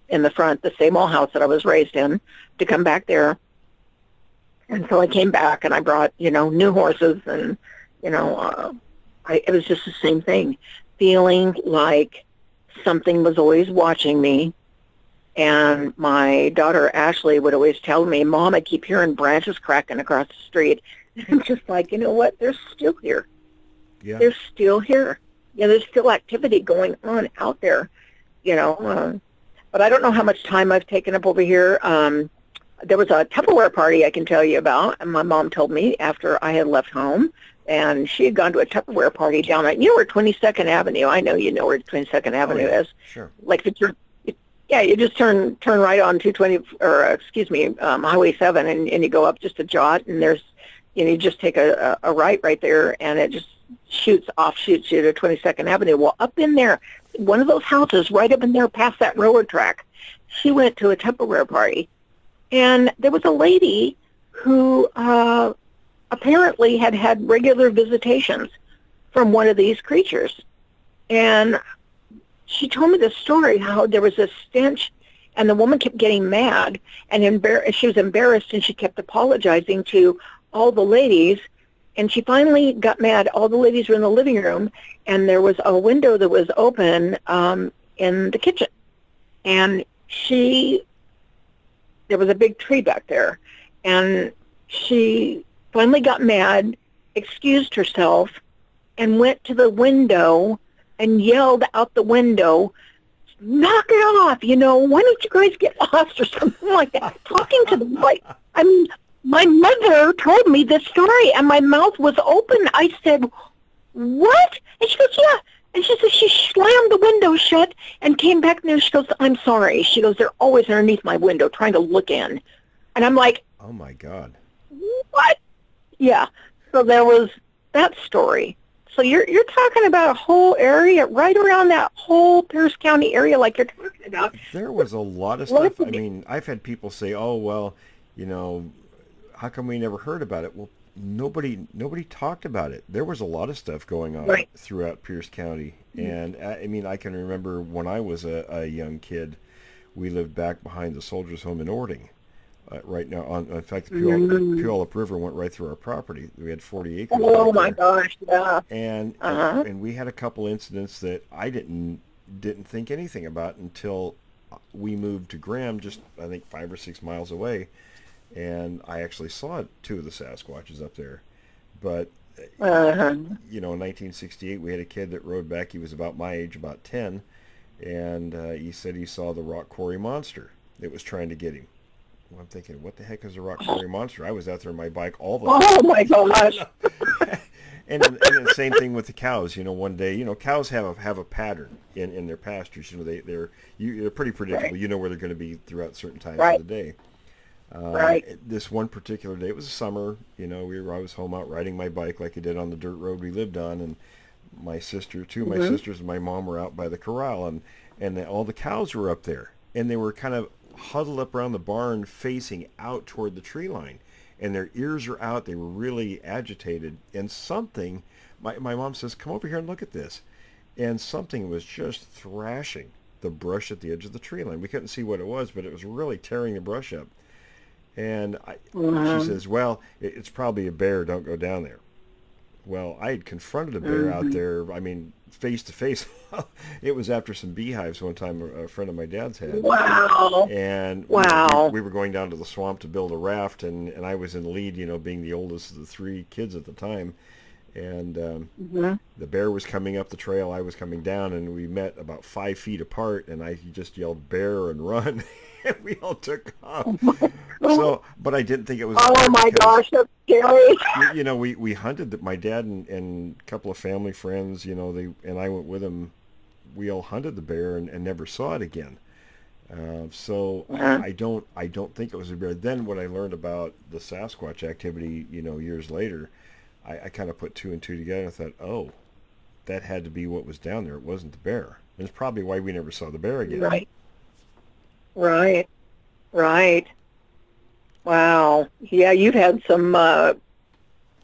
in the front, the same old house that I was raised in, to come back there. And so I came back and I brought, new horses and, it was just the same thing, feeling like something was always watching me. And my daughter, Ashley, would always tell me, Mom, I keep hearing branches cracking across the street. And I'm just like, you know what? They're still here. Yeah. They're still here. There's still activity going on out there, but I don't know how much time I've taken up over here. There was a Tupperware party I can tell you about, and my mom told me after I had left home, and she had gone to a Tupperware party down at, where 22nd Avenue. I know you know where 22nd Avenue is. Sure. Like you just turn right on 220, or Highway 7, and you go up just a jot, and there's, you just take a right there, and it just shoots you to 22nd Avenue. Well, up in there, one of those houses right up in there past that railroad track, she went to a Tupperware party. And there was a lady who apparently had regular visitations from one of these creatures. And she told me this story, how there was a stench, and the woman kept getting mad, and she was embarrassed, and she kept apologizing to all the ladies. And she finally got mad. All the ladies were in the living room, and there was a window that was open in the kitchen. And there was a big tree back there, and she finally got mad, excused herself, and went to the window and yelled out the window, knock it off, why don't you guys get lost or something like that. Talking to them like, my mother told me this story, and my mouth was open. I said, what? And she goes, yeah. And she said she slammed the window shut and came back there. She goes, I'm sorry. She goes, they're always underneath my window trying to look in. And I'm like, oh, my God. What? Yeah. So there was that story. So you're talking about a whole area, right around that whole Pierce County area like you're talking about. There was a lot of stuff. I mean, I've had people say, oh, well, how come we never heard about it? Well, nobody talked about it. There was a lot of stuff going on throughout Pierce County. And I can remember when I was a young kid, we lived back behind the Soldiers' Home in Ording. Right now, in fact, the Puyallup River went right through our property. We had 40 acres. Oh my gosh, yeah. And we had a couple incidents that I didn't think anything about until we moved to Graham, just I think 5 or 6 miles away. And I actually saw 2 of the Sasquatches up there. But, in 1968, we had a kid that rode back. He was about my age, about 10. And he said he saw the rock quarry monster that was trying to get him. Well, I'm thinking, what the heck is a rock quarry monster? I was out there on my bike all the time. Oh, my gosh. and the same thing with the cows. One day, cows have a pattern in their pastures. They're pretty predictable. Right. You know where they're going to be throughout certain times of the day. This one particular day, it was a summer, I was home out riding my bike like I did on the dirt road we lived on, and my sister, two of my sisters and my mom were out by the corral, and all the cows were up there, and they were kind of huddled up around the barn facing out toward the tree line, and their ears were out. They were really agitated, and something, my mom says, come over here and look at this, and something was just thrashing the brush at the edge of the tree line. We couldn't see what it was, but it was really tearing the brush up. And she says, well, it's probably a bear. Don't go down there. Well, I had confronted a bear out there, face to face. It was after some beehives one time a friend of my dad's had. Wow. And we were going down to the swamp to build a raft, and I was in the lead, being the oldest of the 3 kids at the time. And the bear was coming up the trail, I was coming down, and we met about 5 feet apart, and I just yelled, bear, and run. And we all took off. But I didn't think it was... Oh, my gosh, that's scary. We hunted, my dad and a couple of family friends, and I went with them. We all hunted the bear and never saw it again. So Uh-huh. I don't think it was a bear. Then when I learned about the Sasquatch activity, years later, I kind of put two and two together and thought, oh, that had to be what was down there. It wasn't the bear. And it's probably why we never saw the bear again. Right. Right. Right. Wow. Yeah, you've had some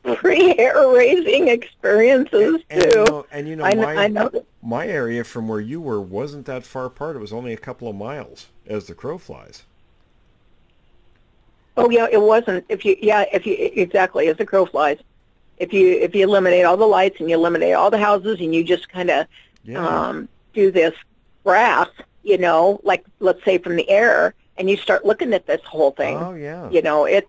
pretty hair-raising experiences too. I know. My area from where you were wasn't that far apart. It was only a couple of miles as the crow flies. Oh yeah, it wasn't. If you exactly as the crow flies. If you eliminate all the lights and you eliminate all the houses and you just kind of Yeah. do this graph, like let's say from the air, and you start looking at this whole thing, Oh yeah. it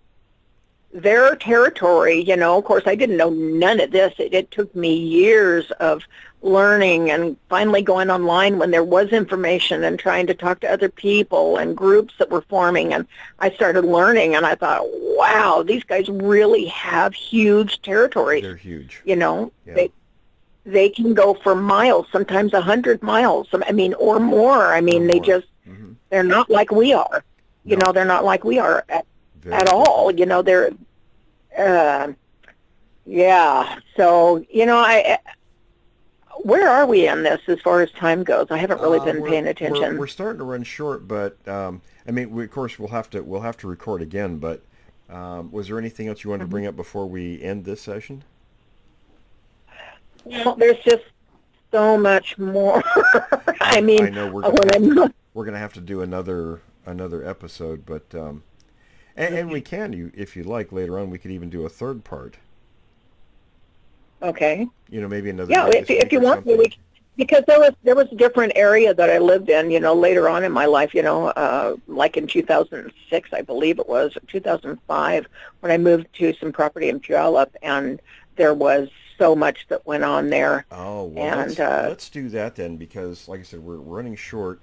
their territory. Of course, I didn't know none of this. It took me years of learning and finally going online when there was information and trying to talk to other people and groups that were forming. And I started learning, and I thought, wow, these guys really have huge territories. They're huge. They Yeah. they can go for miles, sometimes 100 miles. Or more. Or They more. just Hmm. they're not like we are. No. They're not like we are Very at all. They're uh, yeah. So I where are we in this as far as time goes? I haven't really been paying attention. We're starting to run short, but of course, we'll have to record again. But was there anything else you wanted to bring up before we end this session? Well, there's just so much more. I know we're gonna have to do another episode, but and we can, if you like, later on we could even do a third part. Okay. Maybe another Yeah, day if this if week you or want to, something. because there was a different area that I lived in, later on in my life, like in 2006, I believe it was, or 2005, when I moved to some property in Puyallup, and there was so much that went on there. Oh, well, And let's do that then, because like I said, we're running short.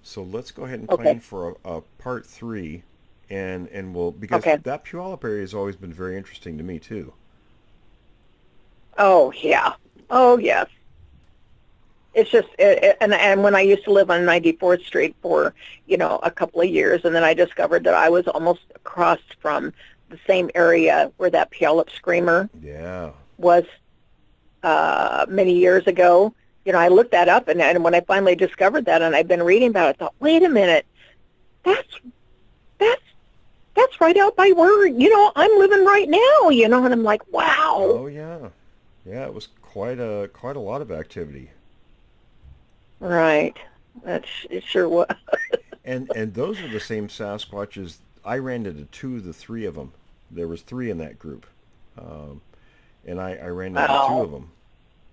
So let's go ahead and okay, plan for a part three, and we'll, because okay. that Puyallup area has always been very interesting to me too. Oh yeah. Oh yes. It's just, and when I used to live on 94th Street for, a couple of years, and then I discovered that I was almost across from the same area where that Puyallup Screamer Yeah. was many years ago. I looked that up, and when I finally discovered that, and I've been reading about it, I thought, wait a minute, that's that's that's right out by where I'm living right now. And I'm like, wow, Oh yeah. Yeah, it was quite a lot of activity. right? It sure was. And those are the same Sasquatches. I ran into two of the three of them. There was three in that group, um, and I ran into two Wow, of them.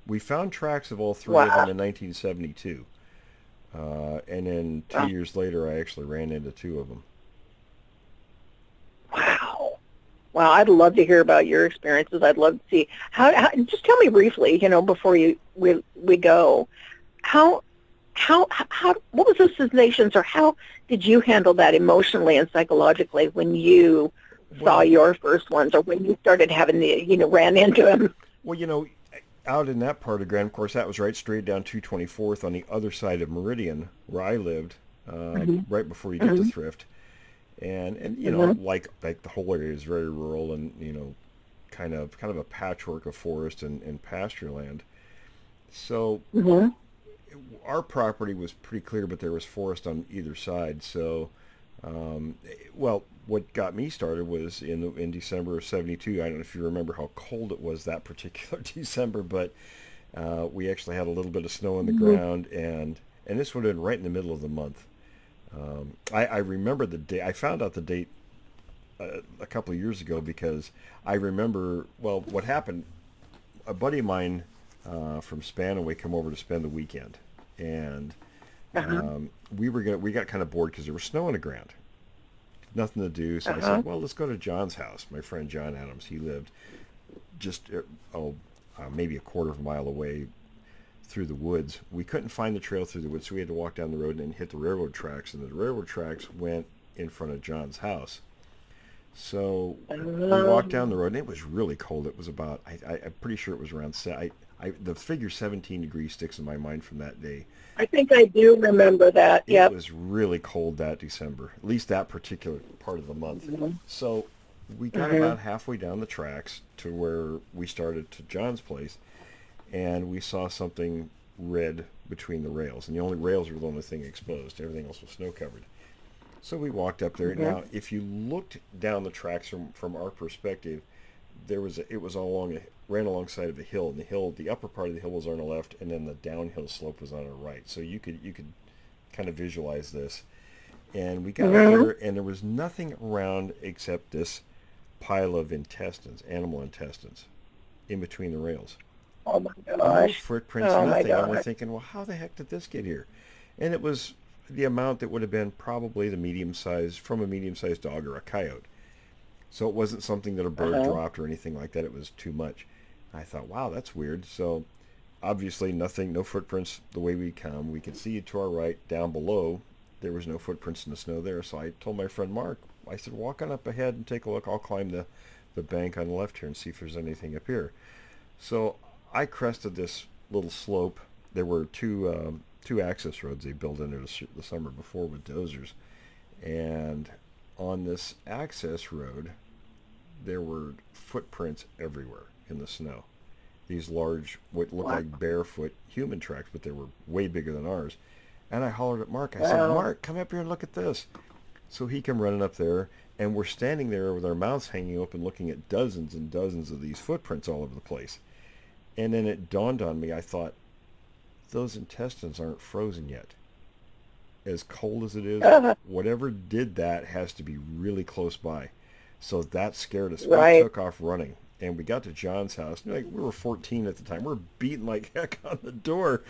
We found tracks of all three of them wow, in 1972, and then 2 years later, I actually ran into two of them. wow. Wow, I'd love to hear about your experiences. I'd love to see how just tell me briefly, before we go, how what was the sensations, or how did you handle that emotionally and psychologically when you saw Well, your first ones, or when you started having ran into them? well, out in that part of Grand, of course, that was right straight down 224th on the other side of Meridian, where I lived, Hmm. right before you get to Hmm. Thrift. And Hmm. like the whole area is very rural, and kind of a patchwork of forest and pasture land. So Hmm. our property was pretty clear, but there was forest on either side. So well, what got me started was in December of '72. I don't know if you remember how cold it was that particular December, but we actually had a little bit of snow on the Hmm. ground, and this would have been right in the middle of the month. I remember the date. I found out the date a couple of years ago because I remember, well, what happened. A buddy of mine from Spanaway come over to spend the weekend, and Uh-huh. we got kind of bored because there was snow on the ground, nothing to do. So I Uh-huh. said, well, let's go to John's house. My friend John Adams. He lived just maybe a quarter of a mile away through the woods. We couldn't find the trail through the woods, so we had to walk down the road and hit the railroad tracks. And the railroad tracks went in front of John's house. So we walked down the road, and it was really cold. It was about, I'm pretty sure it was around, the figure 17 degrees sticks in my mind from that day. I think I do remember that. It Yep. was really cold that December, at least that particular part of the month. So we got about halfway down the tracks to where we started to John's place, and we saw something red between the rails, and the only rails were the only thing exposed. Everything else was snow covered. So we walked up there. Now, if you looked down the tracks from our perspective, it was ran alongside of a hill, and the upper part of the hill was on our left, and then the downhill slope was on our right. So you could kind of visualize this. And we got up there, and there was nothing around except this pile of intestines, animal intestines, in between the rails. Oh my No gosh. footprints, Oh my nothing. And we're gosh. thinking, well, how the heck did this get here? And it was the amount that would have been probably from a medium-sized dog or a coyote. So it wasn't something that a bird dropped or anything like that. It was too much. I thought, wow, that's weird. So obviously nothing, no footprints the way we come. We can see to our right down below. There was no footprints in the snow there. So I told my friend Mark, I said, walk on up ahead and take a look. I'll climb the bank on the left here and see if there's anything up here. So I crested this little slope. There were two access roads they built into the summer before with dozers. And on this access road, there were footprints everywhere in the snow. These large, what looked like barefoot human tracks, but they were way bigger than ours. And I hollered at Mark. I said, Mark, come up here and look at this. So he came running up there, and we're standing there with our mouths hanging open looking at dozens and dozens of these footprints all over the place. And then it dawned on me, I thought, those intestines aren't frozen yet. As cold as it is, whatever did that has to be really close by. So that scared us. Right. We took off running, and we got to John's house. We were 14 at the time. We were beating like heck on the door,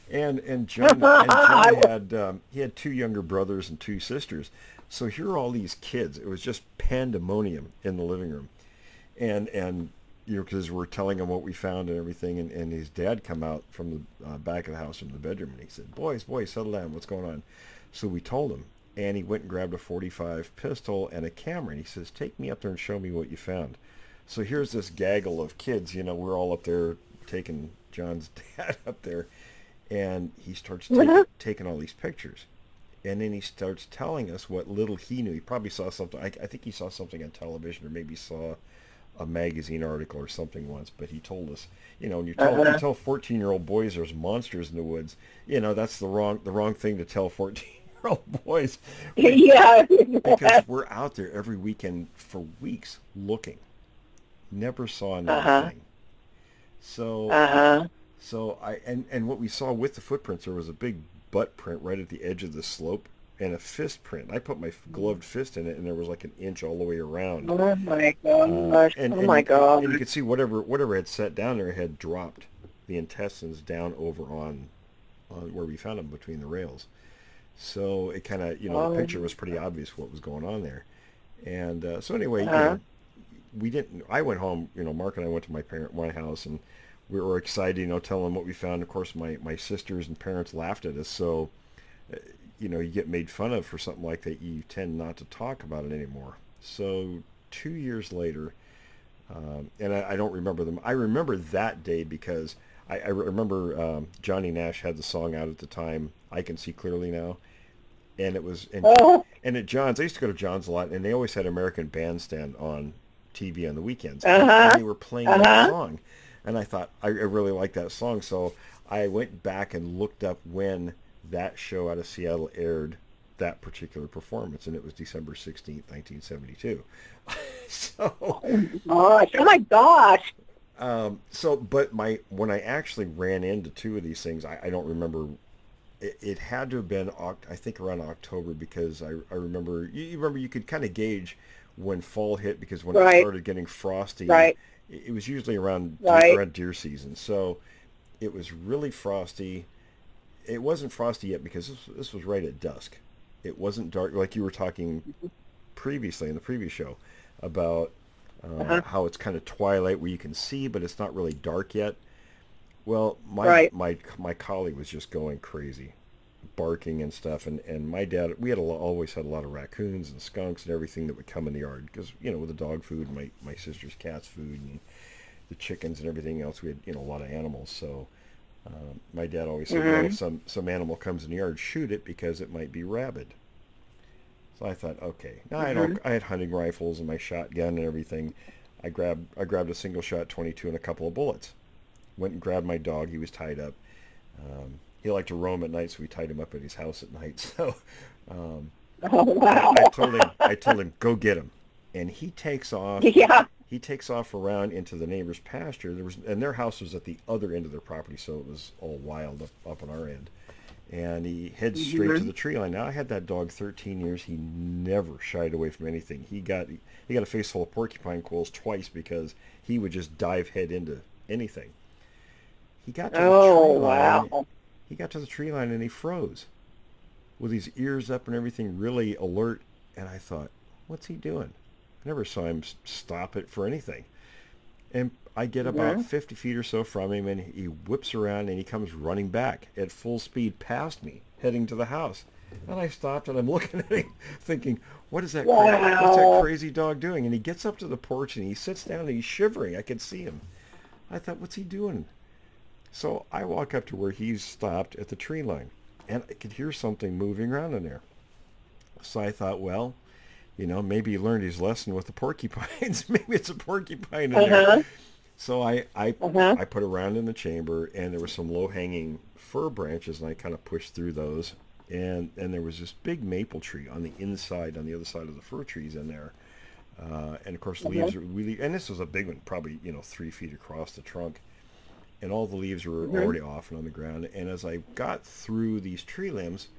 and John had he had two younger brothers and two sisters. So here are all these kids. It was just pandemonium in the living room, and because we're telling him what we found and everything, and his dad come out from the back of the house from the bedroom, and he said, boys, settle down, what's going on? So we told him, and he went and grabbed a .45 pistol and a camera, and he says, take me up there and show me what you found. So here's this gaggle of kids, we're all up there taking John's dad up there, and he starts taking all these pictures. And then he starts telling us what little he knew. He probably saw something, I think he saw something on television, or maybe saw a magazine article or something once, but he told us, when you tell 14-year-old boys there's monsters in the woods, that's the wrong thing to tell 14-year-old boys. Yeah. Because we're out there every weekend for weeks looking. Never saw anything. So and what we saw with the footprints, there was a big butt print right at the edge of the slope, and a fist print. I put my gloved fist in it, and there was like an inch all the way around. Oh my gosh! My gosh! And you could see whatever had set down there had dropped the intestines down over on where we found them between the rails. So it kind of, the picture was pretty obvious what was going on there. And so anyway, we didn't. I went home. Mark and I went to my house, and we were excited. Telling them what we found. Of course, my sisters and parents laughed at us. So. You get made fun of for something like that, you tend not to talk about it anymore. So 2 years later, and I don't remember them. I remember that day because I remember Johnny Nash had the song out at the time, I Can See Clearly Now. And it was, and at John's, I used to go to John's a lot, and they always had American Bandstand on TV on the weekends. And they were playing that song. And I thought, I really like that song. So I went back and looked up when that show out of Seattle aired that particular performance, and it was December 16th, 1972. So, oh my gosh! But when I actually ran into two of these things, I don't remember. It had to have been, I think, around October, because I remember. You remember you could kind of gauge when fall hit, because when it started getting frosty, it was usually around deer season. So it was really frosty. It wasn't frosty yet because this was right at dusk. It wasn't dark, like you were talking previously in the previous show about how it's kind of twilight where you can see, but it's not really dark yet. Well, my collie was just going crazy, barking and stuff, and my dad, we had always had a lot of raccoons and skunks and everything that would come in the yard, because with the dog food, my sister's cat's food, the chickens and everything else. We had, a lot of animals. So my dad always said, well, if some animal comes in the yard, shoot it because it might be rabid. So I thought, okay. Now I had hunting rifles and my shotgun and everything. I grabbed a single shot 22 and a couple of bullets. Went and grabbed my dog. He was tied up. He liked to roam at night, so we tied him up at his house at night. So Oh, wow. I told him, go get him. And he takes off. Yeah. He takes off around into the neighbor's pasture. And their house was at the other end of their property, so it was all wild up on our end. And he heads straight to the tree line. Now, I had that dog 13 years. He never shied away from anything. He got a face full of porcupine quills twice because he would just dive head into anything. He got to the tree line. Wow. He got to the tree line and he froze with his ears up and everything, really alert. And I thought, what's he doing? I never saw him stop it for anything. And I get about 50 feet or so from him, and he whips around, and he comes running back at full speed past me, heading to the house. And I stopped, and I'm looking at him, thinking, what's that crazy dog doing? And he gets up to the porch, and he sits down, and he's shivering. I could see him. I thought, what's he doing? So I walk up to where he's stopped at the tree line, and I could hear something moving around in there. So I thought, well, maybe he learned his lesson with the porcupines. Maybe it's a porcupine in there. So I put a round in the chamber, and there were some low-hanging fir branches, and I kind of pushed through those. And there was this big maple tree on the inside, on the other side of the fir trees in there. And, of course, the leaves were really... And this was a big one, probably, 3 feet across the trunk. And all the leaves were already off and on the ground. And as I got through these tree limbs,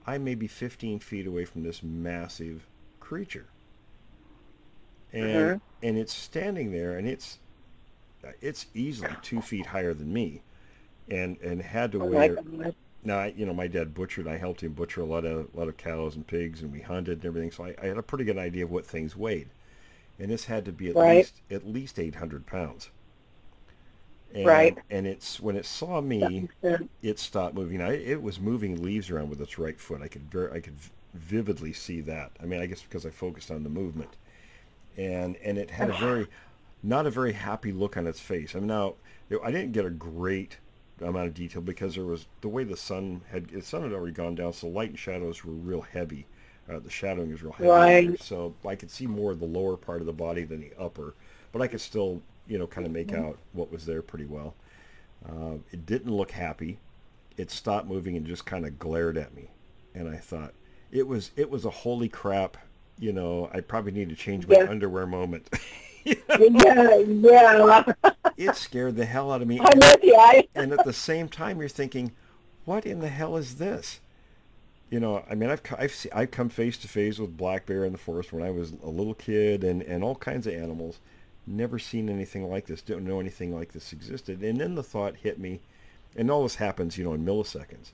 I may be 15 feet away from this massive creature. And it's standing there, and it's easily 2 feet higher than me, and had to weigh. Now, my dad butchered. I helped him butcher a lot of cows and pigs, and we hunted and everything. So I had a pretty good idea of what things weighed, and this had to be at least 800 pounds. And, and when it saw me, it stopped moving. It was moving leaves around with its right foot. I could vividly see that. I mean, I guess because I focused on the movement, and it had not a very happy look on its face. I mean, now I didn't get a great amount of detail because there was the way the sun had already gone down, so light and shadows were real heavy. The shadowing was real heavy, so I could see more of the lower part of the body than the upper, but I could still kind of make out what was there pretty well. It didn't look happy. It stopped moving and just kind of glared at me, and I thought it was a holy crap. I probably need to change my underwear moment. It scared the hell out of me. And at the same time, you're thinking, what in the hell is this? I mean, I've come face to face with black bear in the forest when I was a little kid, and all kinds of animals. Never seen anything like this. Don't know anything like this existed. And then the thought hit me, and all this happens, in milliseconds,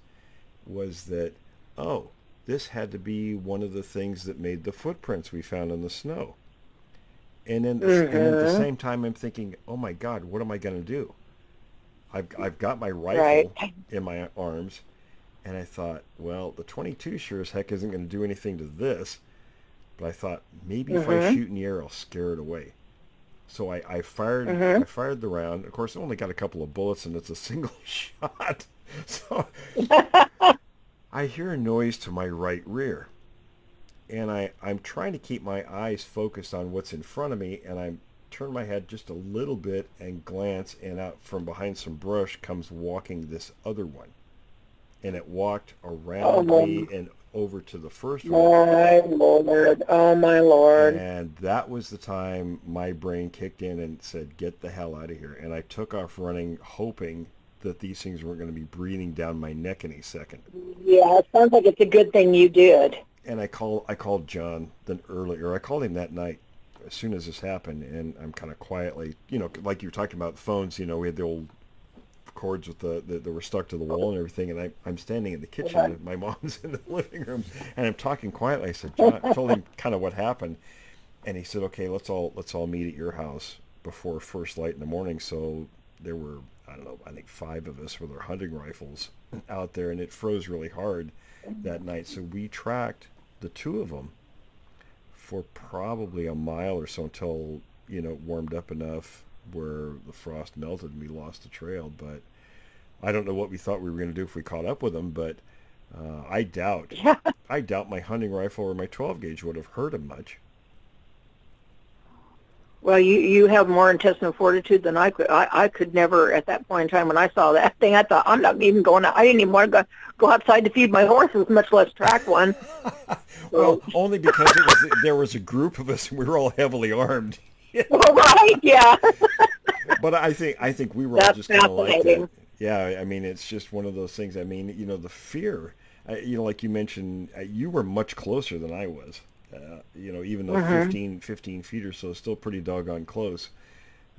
was that, oh, this had to be one of the things that made the footprints we found in the snow. And then and at the same time, I'm thinking, oh my God, what am I going to do? I've got my rifle in my arms, and I thought, well, the 22 sure as heck isn't going to do anything to this. But I thought, maybe if I shoot in the air, I'll scare it away. So I fired the round. Of course, I only got a couple of bullets, and it's a single shot. So I hear a noise to my right rear. And I'm trying to keep my eyes focused on what's in front of me, and I turn my head just a little bit and glance, and out from behind some brush comes walking this other one. And it walked around me and over to the first one. My Lord. Oh, my Lord. And that was the time my brain kicked in and said, get the hell out of here. And I took off running, hoping that these things weren't going to be breathing down my neck any second. Yeah, it sounds like it's a good thing you did. And I called John I called him that night as soon as this happened, and I'm kind of quietly, like you were talking about phones, we had the old cords with that were stuck to the wall and everything, and I'm standing in the kitchen, and my mom's in the living room, and I'm talking quietly. I said, John, I told him kind of what happened, and he said, okay, let's all meet at your house before first light in the morning. So there were, I don't know, I think 5 of us with our hunting rifles out there, and it froze really hard that night. So we tracked the 2 of them for probably a mile or so until it warmed up enough where the frost melted and we lost the trail. But I don't know what we thought we were going to do if we caught up with them, but I doubt my hunting rifle or my 12 gauge would have hurt him much. Well, you have more intestinal fortitude than I could. I could never, at that point in time when I saw that thing, I thought, I'm not even going out. I didn't even want to go outside to feed my horses, much less track one. Well, only because there was a group of us and we were all heavily armed. Well, right, yeah. But I think we were all just kind of like that. Yeah, I mean, it's just one of those things. I mean, you know, the fear, you know, like you mentioned, you were much closer than I was. You know, even though 15 feet or so is still pretty doggone close.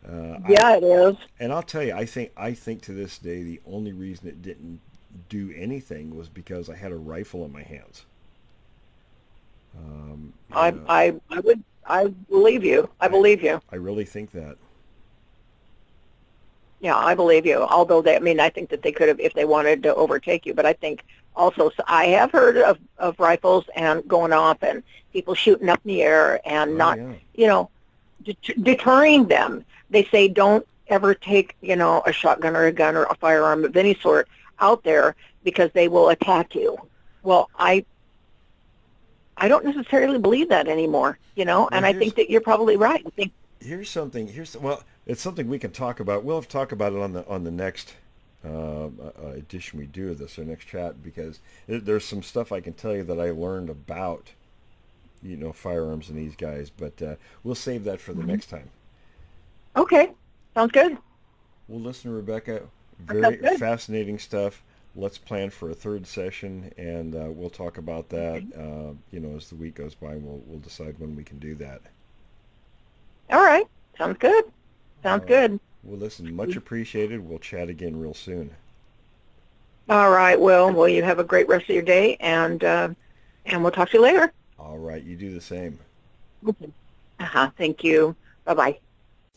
Yeah, it is. And I'll tell you, I think to this day, the only reason it didn't do anything was because I had a rifle in my hands. I believe you. I believe you. I really think that. Yeah, I believe you. Although I think that they could have, if they wanted to overtake you. But I think also, so I have heard of rifles and going off and people shooting up in the air and you know, deterring them. They say don't ever take, you know, a shotgun or a gun or a firearm of any sort out there because they will attack you. Well, I don't necessarily believe that anymore, you know, and I think that you're probably right. I think well, it's something we can talk about. We'll have to talk about it on the next edition we do of this, or next chat, because there's some stuff I can tell you that I learned about, you know, firearms and these guys, but we'll save that for the next time. Okay, sounds good. Well, listen, Rebecca, very fascinating stuff. Let's plan for a third session, and we'll talk about that. You know, as the week goes by, we'll decide when we can do that. All right, sounds good. Sounds good. Well, listen, much appreciated. We'll chat again real soon. All right, Will. Well, you have a great rest of your day, and we'll talk to you later. All right, you do the same. Thank you. Bye-bye.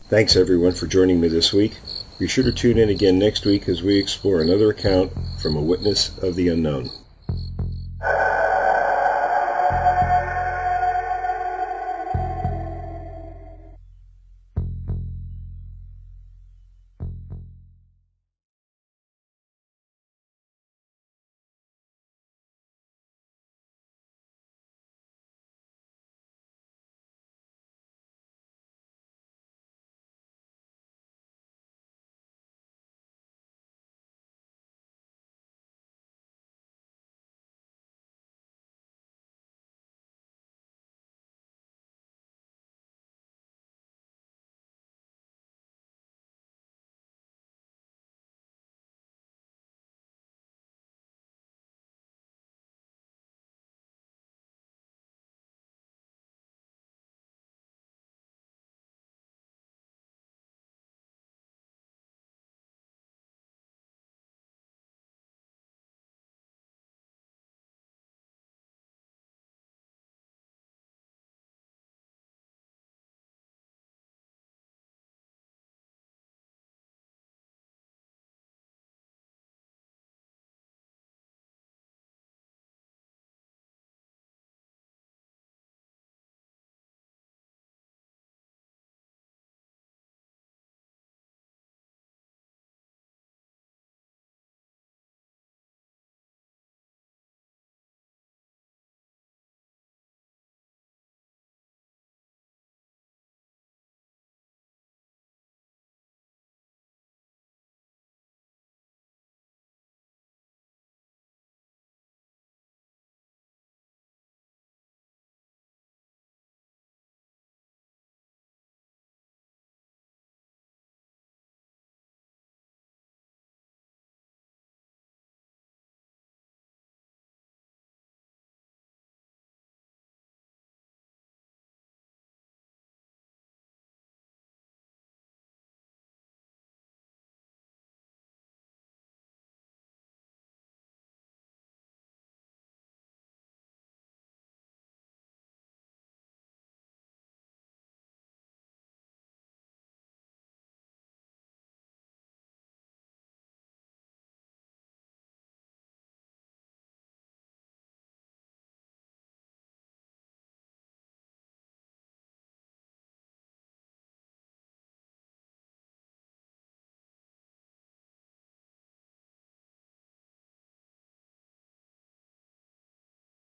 Thanks, everyone, for joining me this week. Be sure to tune in again next week as we explore another account from a witness of the unknown.